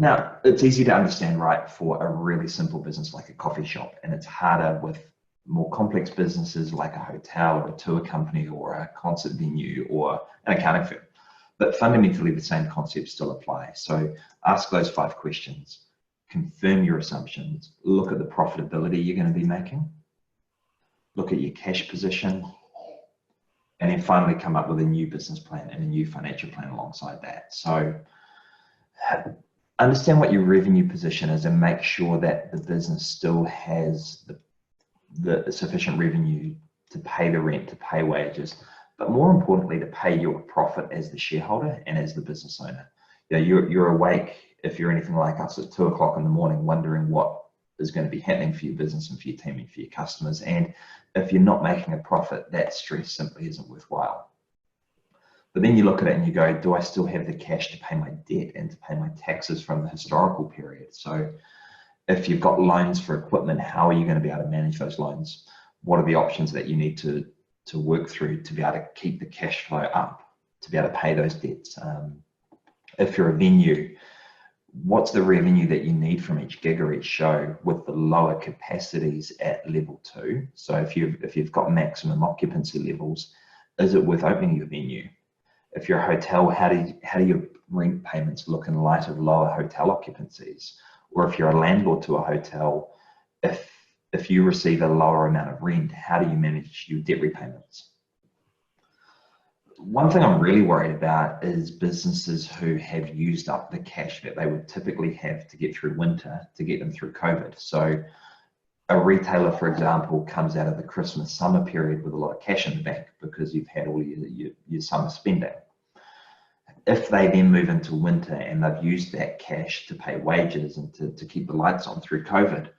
Now, it's easy to understand, right, for a really simple business like a coffee shop, and it's harder with more complex businesses like a hotel or a tour company or a concert venue or an accounting firm. But fundamentally, the same concepts still apply. So ask those 5 questions, confirm your assumptions, look at the profitability you're going to be making, look at your cash position, and then finally come up with a new business plan and a new financial plan alongside that. So understand what your revenue position is and make sure that the business still has the sufficient revenue to pay the rent, to pay wages, but more importantly, to pay your profit as the shareholder and as the business owner. You're awake, if you're anything like us, at 2 o'clock in the morning, wondering what is going to be happening for your business and for your team and for your customers. And if you're not making a profit, that stress simply isn't worthwhile. But then you look at it and you go, do I still have the cash to pay my debt and to pay my taxes from the historical period? So if you've got loans for equipment, how are you going to be able to manage those loans? What are the options that you need to work through to be able to keep the cash flow up, to be able to pay those debts? If you're a venue, what's the revenue that you need from each gig or each show with the lower capacities at level 2? So if you've got maximum occupancy levels, is it worth opening your venue? If you're a hotel, how do you rent payments look in light of lower hotel occupancies? Or if you're a landlord to a hotel, if you receive a lower amount of rent, how do you manage your debt repayments? One thing I'm really worried about is businesses who have used up the cash that they would typically have to get through winter to get them through COVID. So a retailer, for example, comes out of the Christmas summer period with a lot of cash in the bank because you've had all your summer spending. If they then move into winter and they've used that cash to pay wages and to keep the lights on through COVID,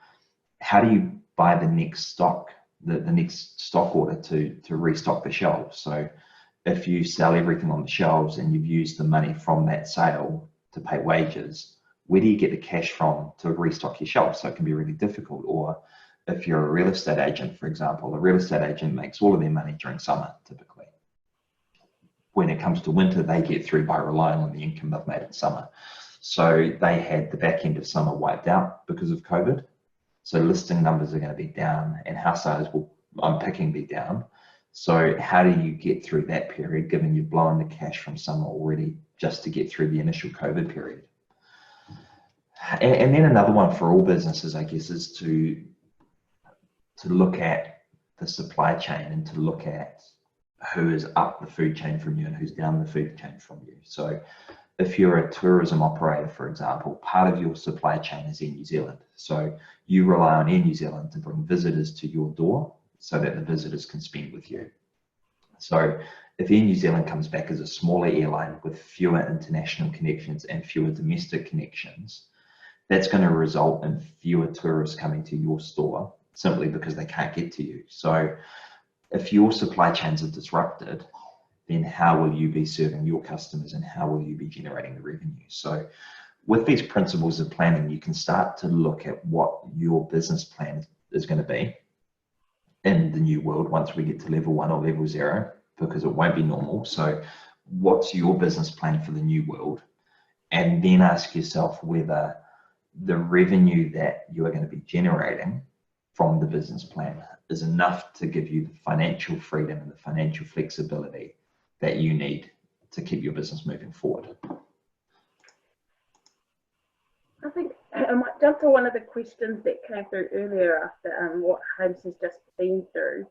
how do you buy the next stock, the next stock order to restock the shelves? So if you sell everything on the shelves and you've used the money from that sale to pay wages, where do you get the cash from to restock your shelves? So it can be really difficult. Or if you're a real estate agent, for example, a real estate agent makes all of their money during summer, typically. When it comes to winter, they get through by relying on the income they've made in summer. So they had the back end of summer wiped out because of COVID. So listing numbers are going to be down and house sales will, I'm picking, be down. So how do you get through that period, given you've blown the cash from summer already just to get through the initial COVID period? And then another one for all businesses, I guess, is to look at the supply chain and to look at who is up the food chain from you and who's down the food chain from you. So if you're a tourism operator, for example, part of your supply chain is Air New Zealand. So you rely on Air New Zealand to bring visitors to your door so that the visitors can spend with you. So if Air New Zealand comes back as a smaller airline with fewer international connections and fewer domestic connections, that's going to result in fewer tourists coming to your store simply because they can't get to you. So if your supply chains are disrupted, then how will you be serving your customers and how will you be generating the revenue? So with these principles of planning, you can start to look at what your business plan is going to be in the new world once we get to level 1 or level 0, because it won't be normal. So what's your business plan for the new world? And then ask yourself whether the revenue that you are going to be generating from the business plan is enough to give you the financial freedom and the financial flexibility that you need to keep your business moving forward. I think I might jump to one of the questions that came through earlier after what Holmes has just been through.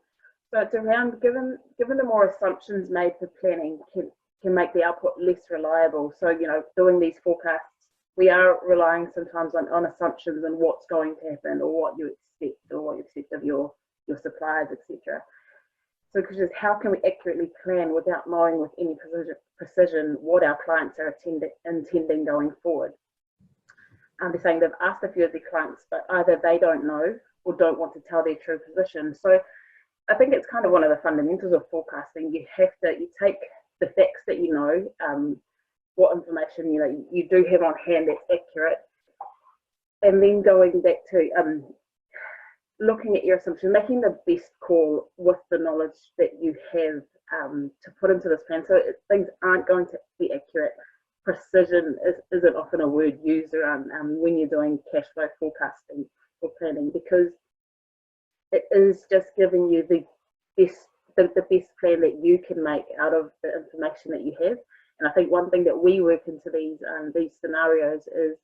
So it's around given the more assumptions made for planning can make the output less reliable. So, you know, doing these forecasts, we are relying sometimes on assumptions and what's going to happen or what you expect or what you expect of your suppliers, etc. So just how can we accurately plan without knowing with any precision what our clients are intending going forward? They're saying they've asked a few of their clients, but either they don't know or don't want to tell their true position. So I think it's kind of one of the fundamentals of forecasting. You take the facts that you know, what information you do have on hand that's accurate, and then going back to looking at your assumption, making the best call with the knowledge that you have to put into this plan. So things aren't going to be accurate. Precision isn't often a word used around when you're doing cash flow forecasting or planning, because it is just giving you the best plan that you can make out of the information that you have. And I think one thing that we work into these scenarios is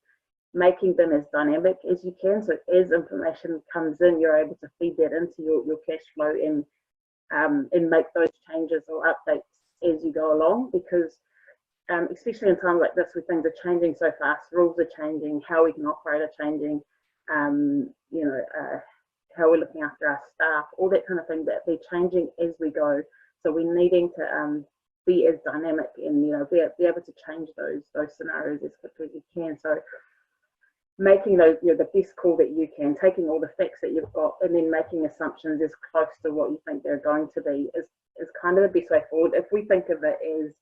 making them as dynamic as you can. So as information comes in, you're able to feed that into your cash flow and make those changes or updates as you go along, because especially in times like this where things are changing so fast, rules are changing, how we can operate are changing, how we're looking after our staff, all that kind of thing, that they're changing as we go. So we're needing to be as dynamic and be able to change those scenarios as quickly as you can. So making those the best call that you can, taking all the facts that you've got and then making assumptions as close to what you think they're going to be is kind of the best way forward. If we think of it as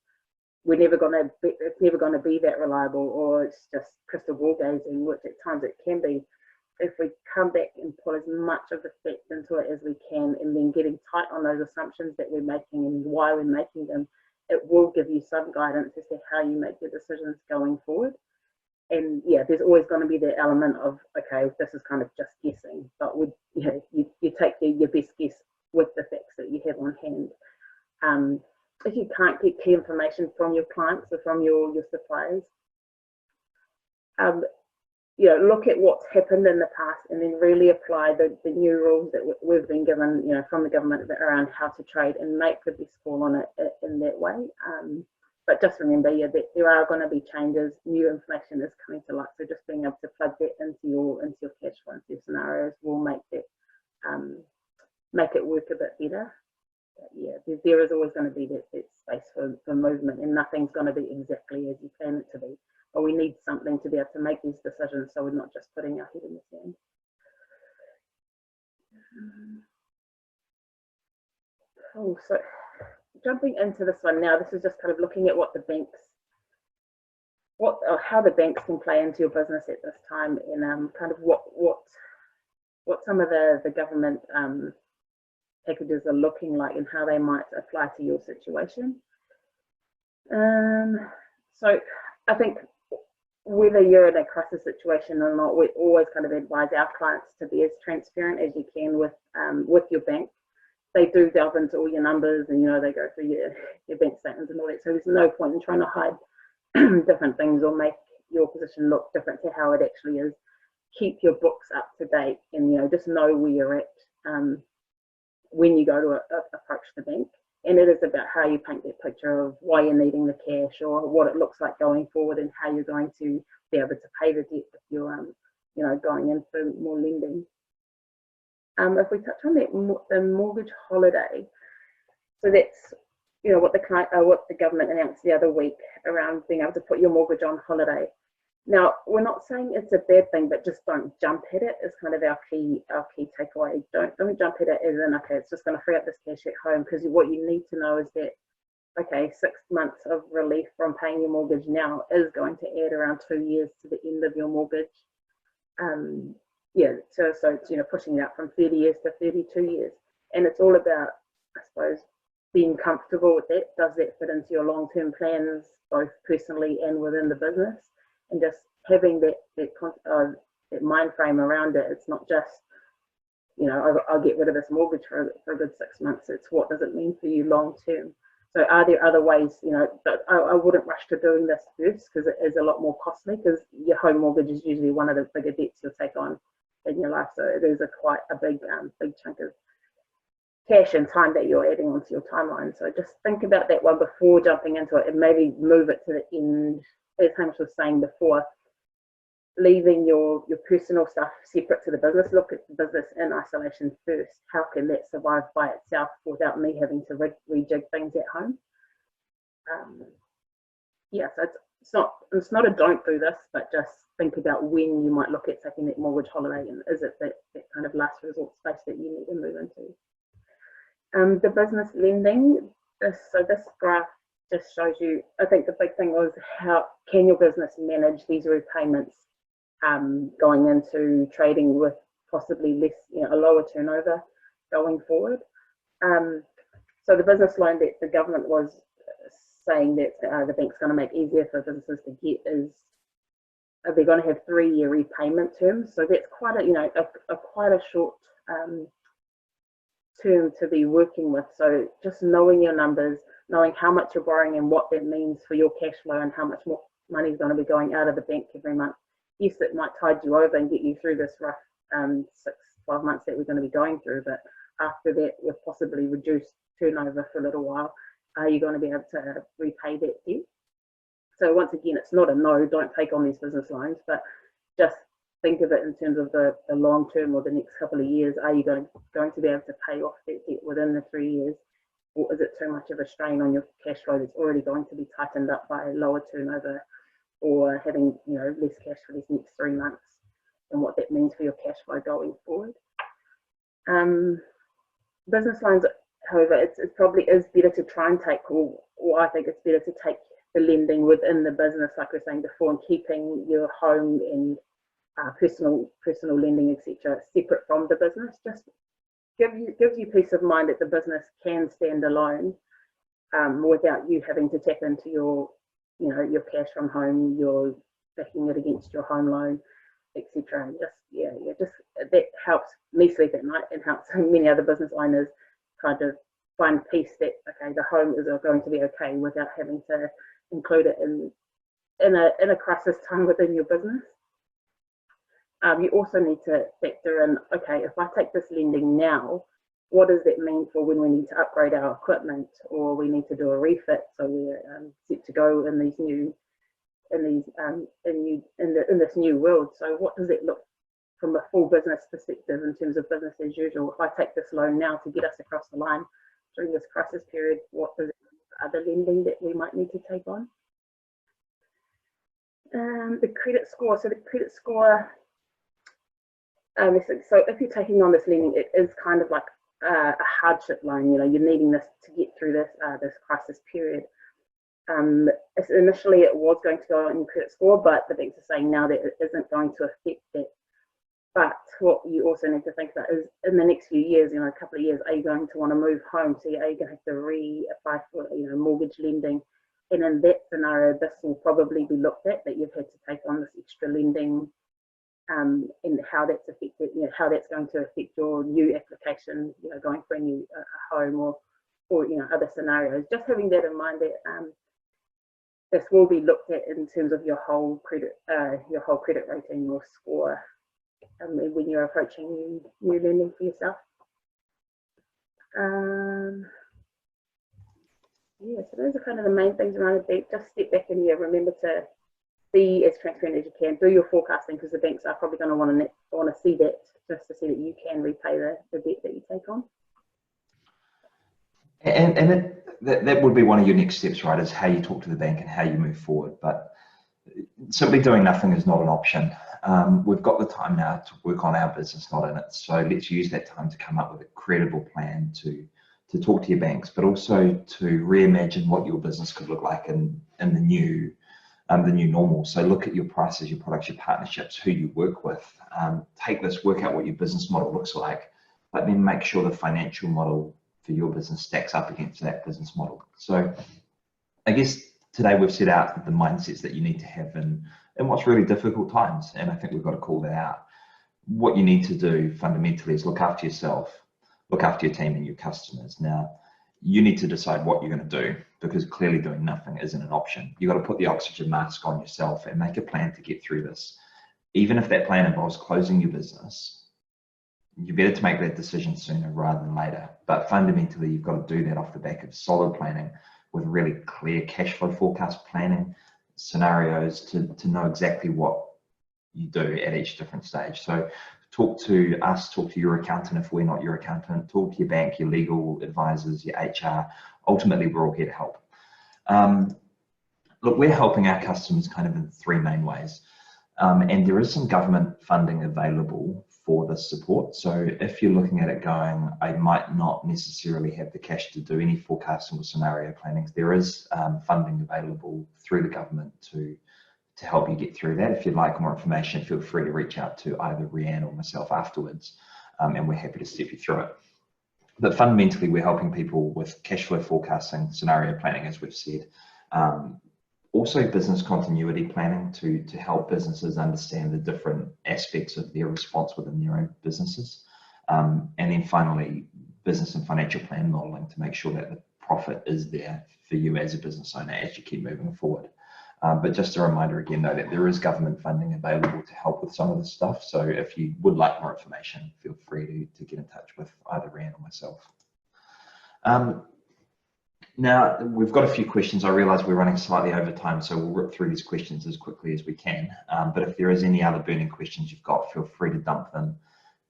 it's never going to be that reliable, or it's just crystal ball gazing, which at times it can be, if we come back and put as much of the facts into it as we can, and then getting tight on those assumptions that we're making and why we're making them, it will give you some guidance as to how you make your decisions going forward. And yeah, there's always going to be the element of, okay, this is kind of just guessing, but you take your best guess with the facts that you have on hand. If you can't get key information from your clients or from your suppliers, you know, look at what's happened in the past and then really apply the new rules that we've been given, you know, from the government around how to trade, and make the best call on it in that way. But just remember, yeah, that there are going to be changes. New information is coming to light, so just being able to plug that into your cash flow, into your scenarios, will make that make it work a bit better. But yeah, there is always going to be that space for movement, and nothing's going to be exactly as you plan it to be. But we need something to be able to make these decisions, so we're not just putting our head in the sand. Cool. So jumping into this one now, this is just kind of looking at what the banks, how the banks can play into your business at this time, and kind of what some of the government packages are looking like, and how they might apply to your situation. So I think whether you're in a crisis situation or not, we always kind of advise our clients to be as transparent as you can with your bank. They do delve into all your numbers, and, you know, they go through your bank statements and all that. So there's no point in trying to hide different things or make your position look different to how it actually is. Keep your books up to date, and, you know, just know where you're at when you go to approach the bank. And it is about how you paint that picture of why you're needing the cash, or what it looks like going forward, and how you're going to be able to pay the debt if you're, you know, going in for more lending. If we touch on that, the mortgage holiday, so that's, you know, what the government announced the other week around being able to put your mortgage on holiday. Now, we're not saying it's a bad thing, but just don't jump at it is kind of our key takeaway. Don't jump at it as in, okay, it's just going to free up this cash at home, because what you need to know is that, okay, 6 months of relief from paying your mortgage now is going to add around 2 years to the end of your mortgage. Yeah, so it's, you know, pushing it out from 30 years to 32 years. And it's all about, I suppose, being comfortable with that. Does that fit into your long-term plans, both personally and within the business? And just having that mind frame around it. It's not just, you know, I'll get rid of this mortgage for a good 6 months. It's what does it mean for you long term? So are there other ways, you know, but I wouldn't rush to doing this first, because it is a lot more costly, because your home mortgage is usually one of the bigger debts you'll take on in your life. So it is quite a big chunk of cash and time that you're adding onto your timeline. So just think about that one before jumping into it, and maybe move it to the end. As Hamish was saying before, leaving your personal stuff separate to the business. Look at the business in isolation first. How can that survive by itself without me having to rejig things at home? Yeah, so it's not a don't do this, but just think about when you might look at taking that mortgage holiday, and is it that kind of last resort space that you need to move into. The business lending, this graph just shows you, I think the big thing was, how can your business manage these repayments going into trading with possibly less, you know, a lower turnover going forward. So the business loan that the government was saying that the bank's going to make easier for businesses to get is, they're going to have 3-year repayment terms. So that's quite a, you know, quite a short term to be working with. So just knowing your numbers, knowing how much you're borrowing and what that means for your cash flow, and how much more money is going to be going out of the bank every month. Yes, it might tide you over and get you through this rough 6-12 months that we're going to be going through, but after that, with possibly reduced turnover for a little while, are you going to be able to repay that debt? So once again, it's not a no, don't take on these business loans, but just think of it in terms of the long term, or the next couple of years. Are you going to be able to pay off that debt within the 3 years? Or is it too much of a strain on your cash flow that's already going to be tightened up by lower turnover, or having, you know, less cash for these next 3 months, and what that means for your cash flow going forward? Business loans, however, it probably is better to try and take, or I think it's better to take the lending within the business, like we were saying before, and keeping your home and personal lending, etc., separate from the business. Just gives you peace of mind that the business can stand alone without you having to tap into your, you know, your cash from home, you're backing it against your home loan, etc. And just that helps me sleep at night, and helps many other business owners kind of find peace that, okay, the home is going to be okay without having to include it in a crisis time within your business. You also need to factor in, okay, if I take this lending now, what does that mean for when we need to upgrade our equipment, or we need to do a refit, so we're set to go in these new, in this new world. So what does it look from a full business perspective in terms of business as usual? If I take this loan now to get us across the line during this crisis period, what does it mean for other lending that we might need to take on? The credit score. So the credit score. So if you're taking on this lending, it is kind of like a hardship loan. You know, you're needing this to get through this this crisis period. Initially, it was going to go on your credit score, but the banks are saying now that it isn't going to affect it. But what you also need to think about is, in the next few years, you know, a couple of years, are you going to want to move home? So are you going to have to reapply for, you know, mortgage lending? And in that scenario, this will probably be looked at, that you've had to take on this extra lending, and how that's affected, you know, how that's going to affect your new application, you know, going for a new home, or you know, other scenarios. Just having that in mind, that this will be looked at in terms of your whole credit rating, your score, when you're approaching new lending for yourself. Yeah, so those are kind of the main things around it. Just step back and remember to be as transparent as you can. Do your forecasting, because the banks are probably going to want to see that, just to see that you can repay the debt that you take on. And that would be one of your next steps, right? Is how you talk to the bank and how you move forward. But simply doing nothing is not an option. We've got the time now to work on our business, not in it. So let's use that time to come up with a credible plan to talk to your banks, but also to reimagine what your business could look like in the new normal. So look at your prices, your products, your partnerships, who you work with. Take this, work out what your business model looks like, but then make sure the financial model for your business stacks up against that business model. So I guess today we've set out the mindsets that you need to have in what's really difficult times, and I think we've got to call that out. What you need to do fundamentally is look after yourself, look after your team and your customers. Now, you need to decide what you're going to do, because clearly doing nothing isn't an option. You've got to put the oxygen mask on yourself and make a plan to get through this. Even if that plan involves closing your business, you're better to make that decision sooner rather than later. But fundamentally, you've got to do that off the back of solid planning with really clear cash flow forecast planning, scenarios to know exactly what you do at each different stage. So talk to us, talk to your accountant if we're not your accountant, talk to your bank, your legal advisors, your HR. Ultimately, we're all here to help. Look, we're helping our customers kind of in three main ways. And there is some government funding available for this support. So if you're looking at it going, I might not necessarily have the cash to do any forecasting or scenario planning, there is funding available through the government to help you get through that. If you'd like more information, feel free to reach out to either Rhiannon or myself afterwards, and we're happy to step you through it. But fundamentally, we're helping people with cash flow forecasting, scenario planning, as we've said. Also business continuity planning to help businesses understand the different aspects of their response within their own businesses. And then finally, business and financial plan modeling to make sure that the profit is there for you as a business owner as you keep moving forward. But just a reminder again, though, that there is government funding available to help with some of this stuff. So if you would like more information, feel free to get in touch with either Rhiannon or myself. Now, we've got a few questions. I realise we're running slightly over time, so we'll rip through these questions as quickly as we can. But if there is any other burning questions you've got, feel free to dump them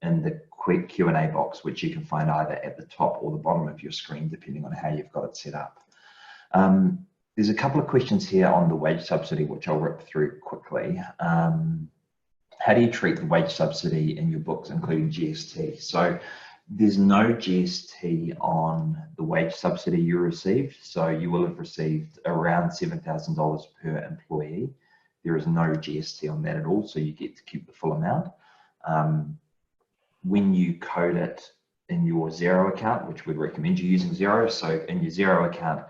in the quick Q&A box, which you can find either at the top or the bottom of your screen, depending on how you've got it set up. There's a couple of questions here on the wage subsidy, which I'll rip through quickly. How do you treat the wage subsidy in your books, including GST? So there's no GST on the wage subsidy you received. So you will have received around $7,000 per employee. There is no GST on that at all, so you get to keep the full amount. When you code it in your Xero account, which we'd recommend you using Xero, so in your Xero account,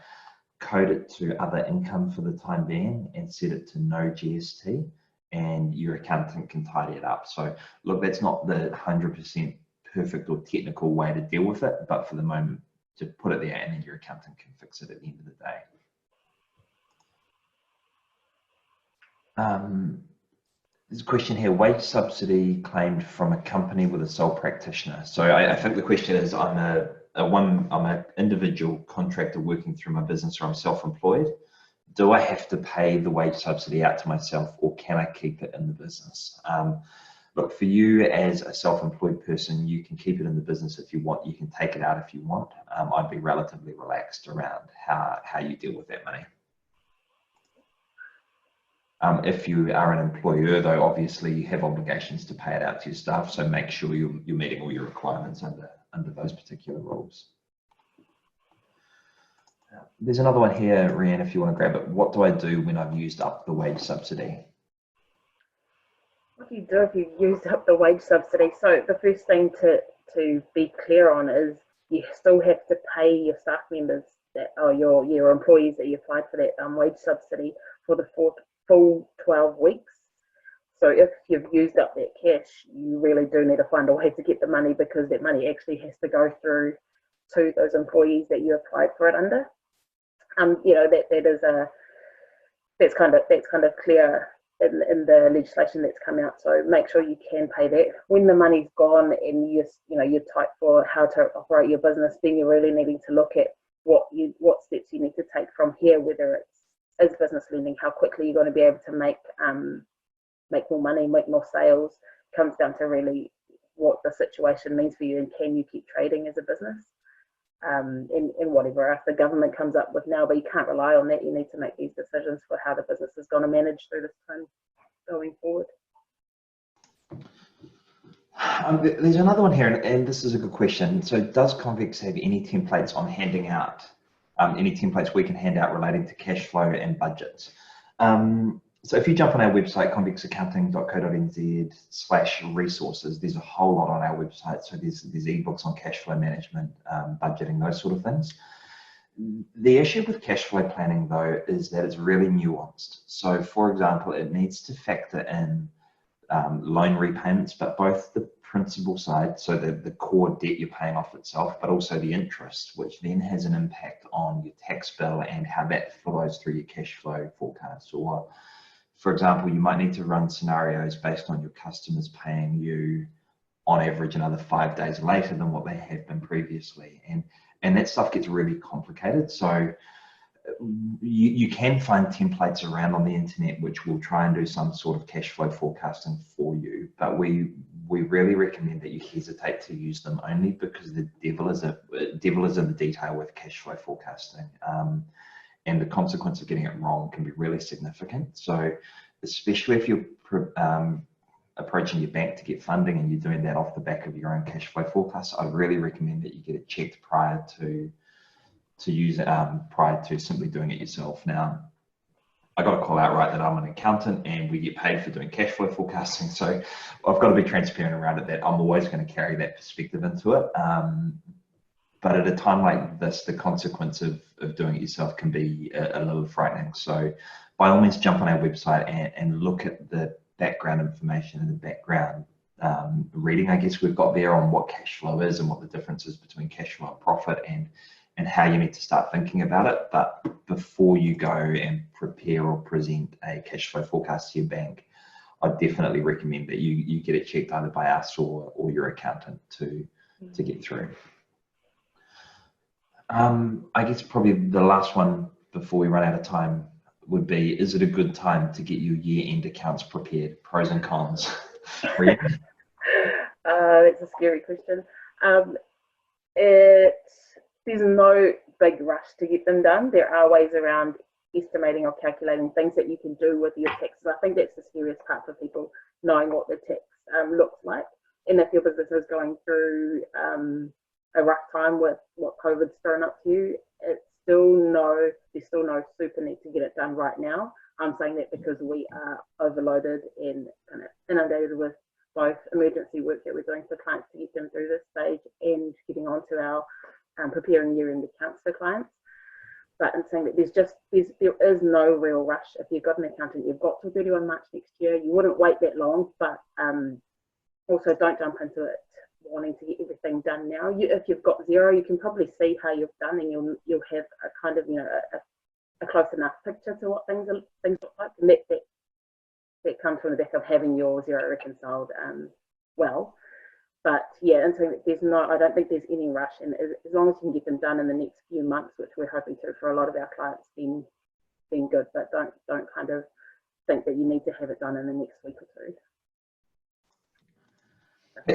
code it to other income for the time being and set it to no GST, and your accountant can tidy it up. So look, that's not the 100% perfect or technical way to deal with it, but for the moment, to put it there, and then your accountant can fix it at the end of the day. There's a question here, wage subsidy claimed from a company with a sole practitioner. So I think the question is, I'm an individual contractor working through my business, or I'm self-employed. Do I have to pay the wage subsidy out to myself, or can I keep it in the business? Look, for you as a self-employed person, you can keep it in the business if you want. You can take it out if you want. I'd be relatively relaxed around how you deal with that money. If you are an employer, though, obviously you have obligations to pay it out to your staff, so make sure you're meeting all your requirements under those particular rules. There's another one here, Rhian, if you want to grab it. What do I do when I've used up the wage subsidy? What do you do if you've used up the wage subsidy? So the first thing to be clear on is you still have to pay your staff members that are your employees that you applied for that wage subsidy for the full 12 weeks. So if you've used up that cash, you really do need to find a way to get the money, because that money actually has to go through to those employees that you applied for it under. You know, that's kind of clear in the legislation that's come out. So make sure you can pay that. When the money's gone and you're tight for how to operate your business, then you're really needing to look at what steps you need to take from here, whether it's as business lending, how quickly you're going to be able to make more money, make more sales. Comes down to really what the situation means for you, and can you keep trading as a business, in whatever else the government comes up with now. But you can't rely on that. You need to make these decisions for how the business is going to manage through this time going forward. There's another one here, and this is a good question. So does Convex have any templates on handing out, any templates we can hand out relating to cash flow and budgets? So if you jump on our website, convexaccounting.co.nz/resources, there's a whole lot on our website. So there's ebooks on cash flow management, budgeting, those sort of things. The issue with cash flow planning, though, is that it's really nuanced. So for example, it needs to factor in loan repayments, but both the principal side, so the core debt you're paying off itself, but also the interest, which then has an impact on your tax bill and how that flows through your cash flow forecast. Or, for example, you might need to run scenarios based on your customers paying you on average another 5 days later than what they have been previously. And that stuff gets really complicated. So you can find templates around on the internet which will try and do some sort of cash flow forecasting for you, but we really recommend that you hesitate to use them, only because the devil is in the detail with cash flow forecasting, and the consequence of getting it wrong can be really significant. So especially if you're approaching your bank to get funding and you're doing that off the back of your own cash flow forecast, I really recommend that you get it checked prior to simply doing it yourself. Now, I got to call out, right, that I'm an accountant and we get paid for doing cash flow forecasting, so I've got to be transparent around it that I'm always going to carry that perspective into it. But at a time like this, the consequence of doing it yourself can be a little frightening. So by all means, jump on our website and look at the background information and the background reading, I guess, we've got there on what cash flow is and what the difference is between cash flow and profit, and how you need to start thinking about it. But before you go and prepare or present a cash flow forecast to your bank, I definitely recommend that you get it checked either by us or your accountant to get through. I guess probably the last one before we run out of time would be, is it a good time to get your year-end accounts prepared? Pros and cons. That's a scary question. There's no big rush to get them done. There are ways around estimating or calculating things that you can do with your taxes. I think that's the scariest part for people, knowing what the tax looks like. And if your business is going through a rough time with what COVID's thrown up to you, there's still no super need to get it done right now. I'm saying that because we are overloaded and kind of inundated with both emergency work that we're doing for clients to get them through this stage, and getting on to our preparing year-end accounts for clients. But I'm saying that there is no real rush. If you've got an accountant, you've got till 31 March next year. You wouldn't wait that long, but also don't jump into it wanting to get everything done now. If you've got zero, you can probably see how you've done, and you'll have a kind of, you know, a close enough picture to what things look like, and that comes from the back of having your zero reconciled well. But yeah, and so I don't think there's any rush, and as long as you can get them done in the next few months, which we're hoping to for a lot of our clients, then good. But don't kind of think that you need to have it done in the next week or two.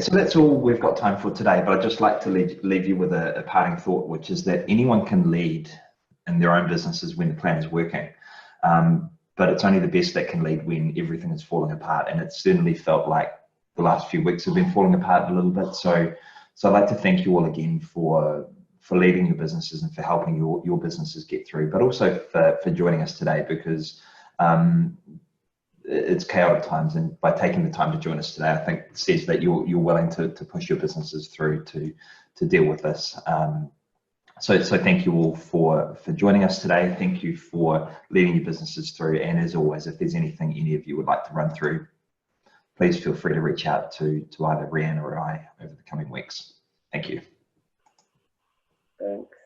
So that's all we've got time for today, but I'd just like to leave you with a parting thought, which is that anyone can lead in their own businesses when the plan is working. But it's only the best that can lead when everything is falling apart. And it certainly felt like the last few weeks have been falling apart a little bit. So I'd like to thank you all again for leading your businesses and for helping your businesses get through, but also for joining us today, because it's chaotic times, and by taking the time to join us today, I think it says that you're willing to push your businesses through to deal with this. So thank you all for joining us today. Thank you for leading your businesses through. And as always, if there's anything any of you would like to run through, please feel free to reach out to either Rhiannon or I over the coming weeks. Thank you. Thanks.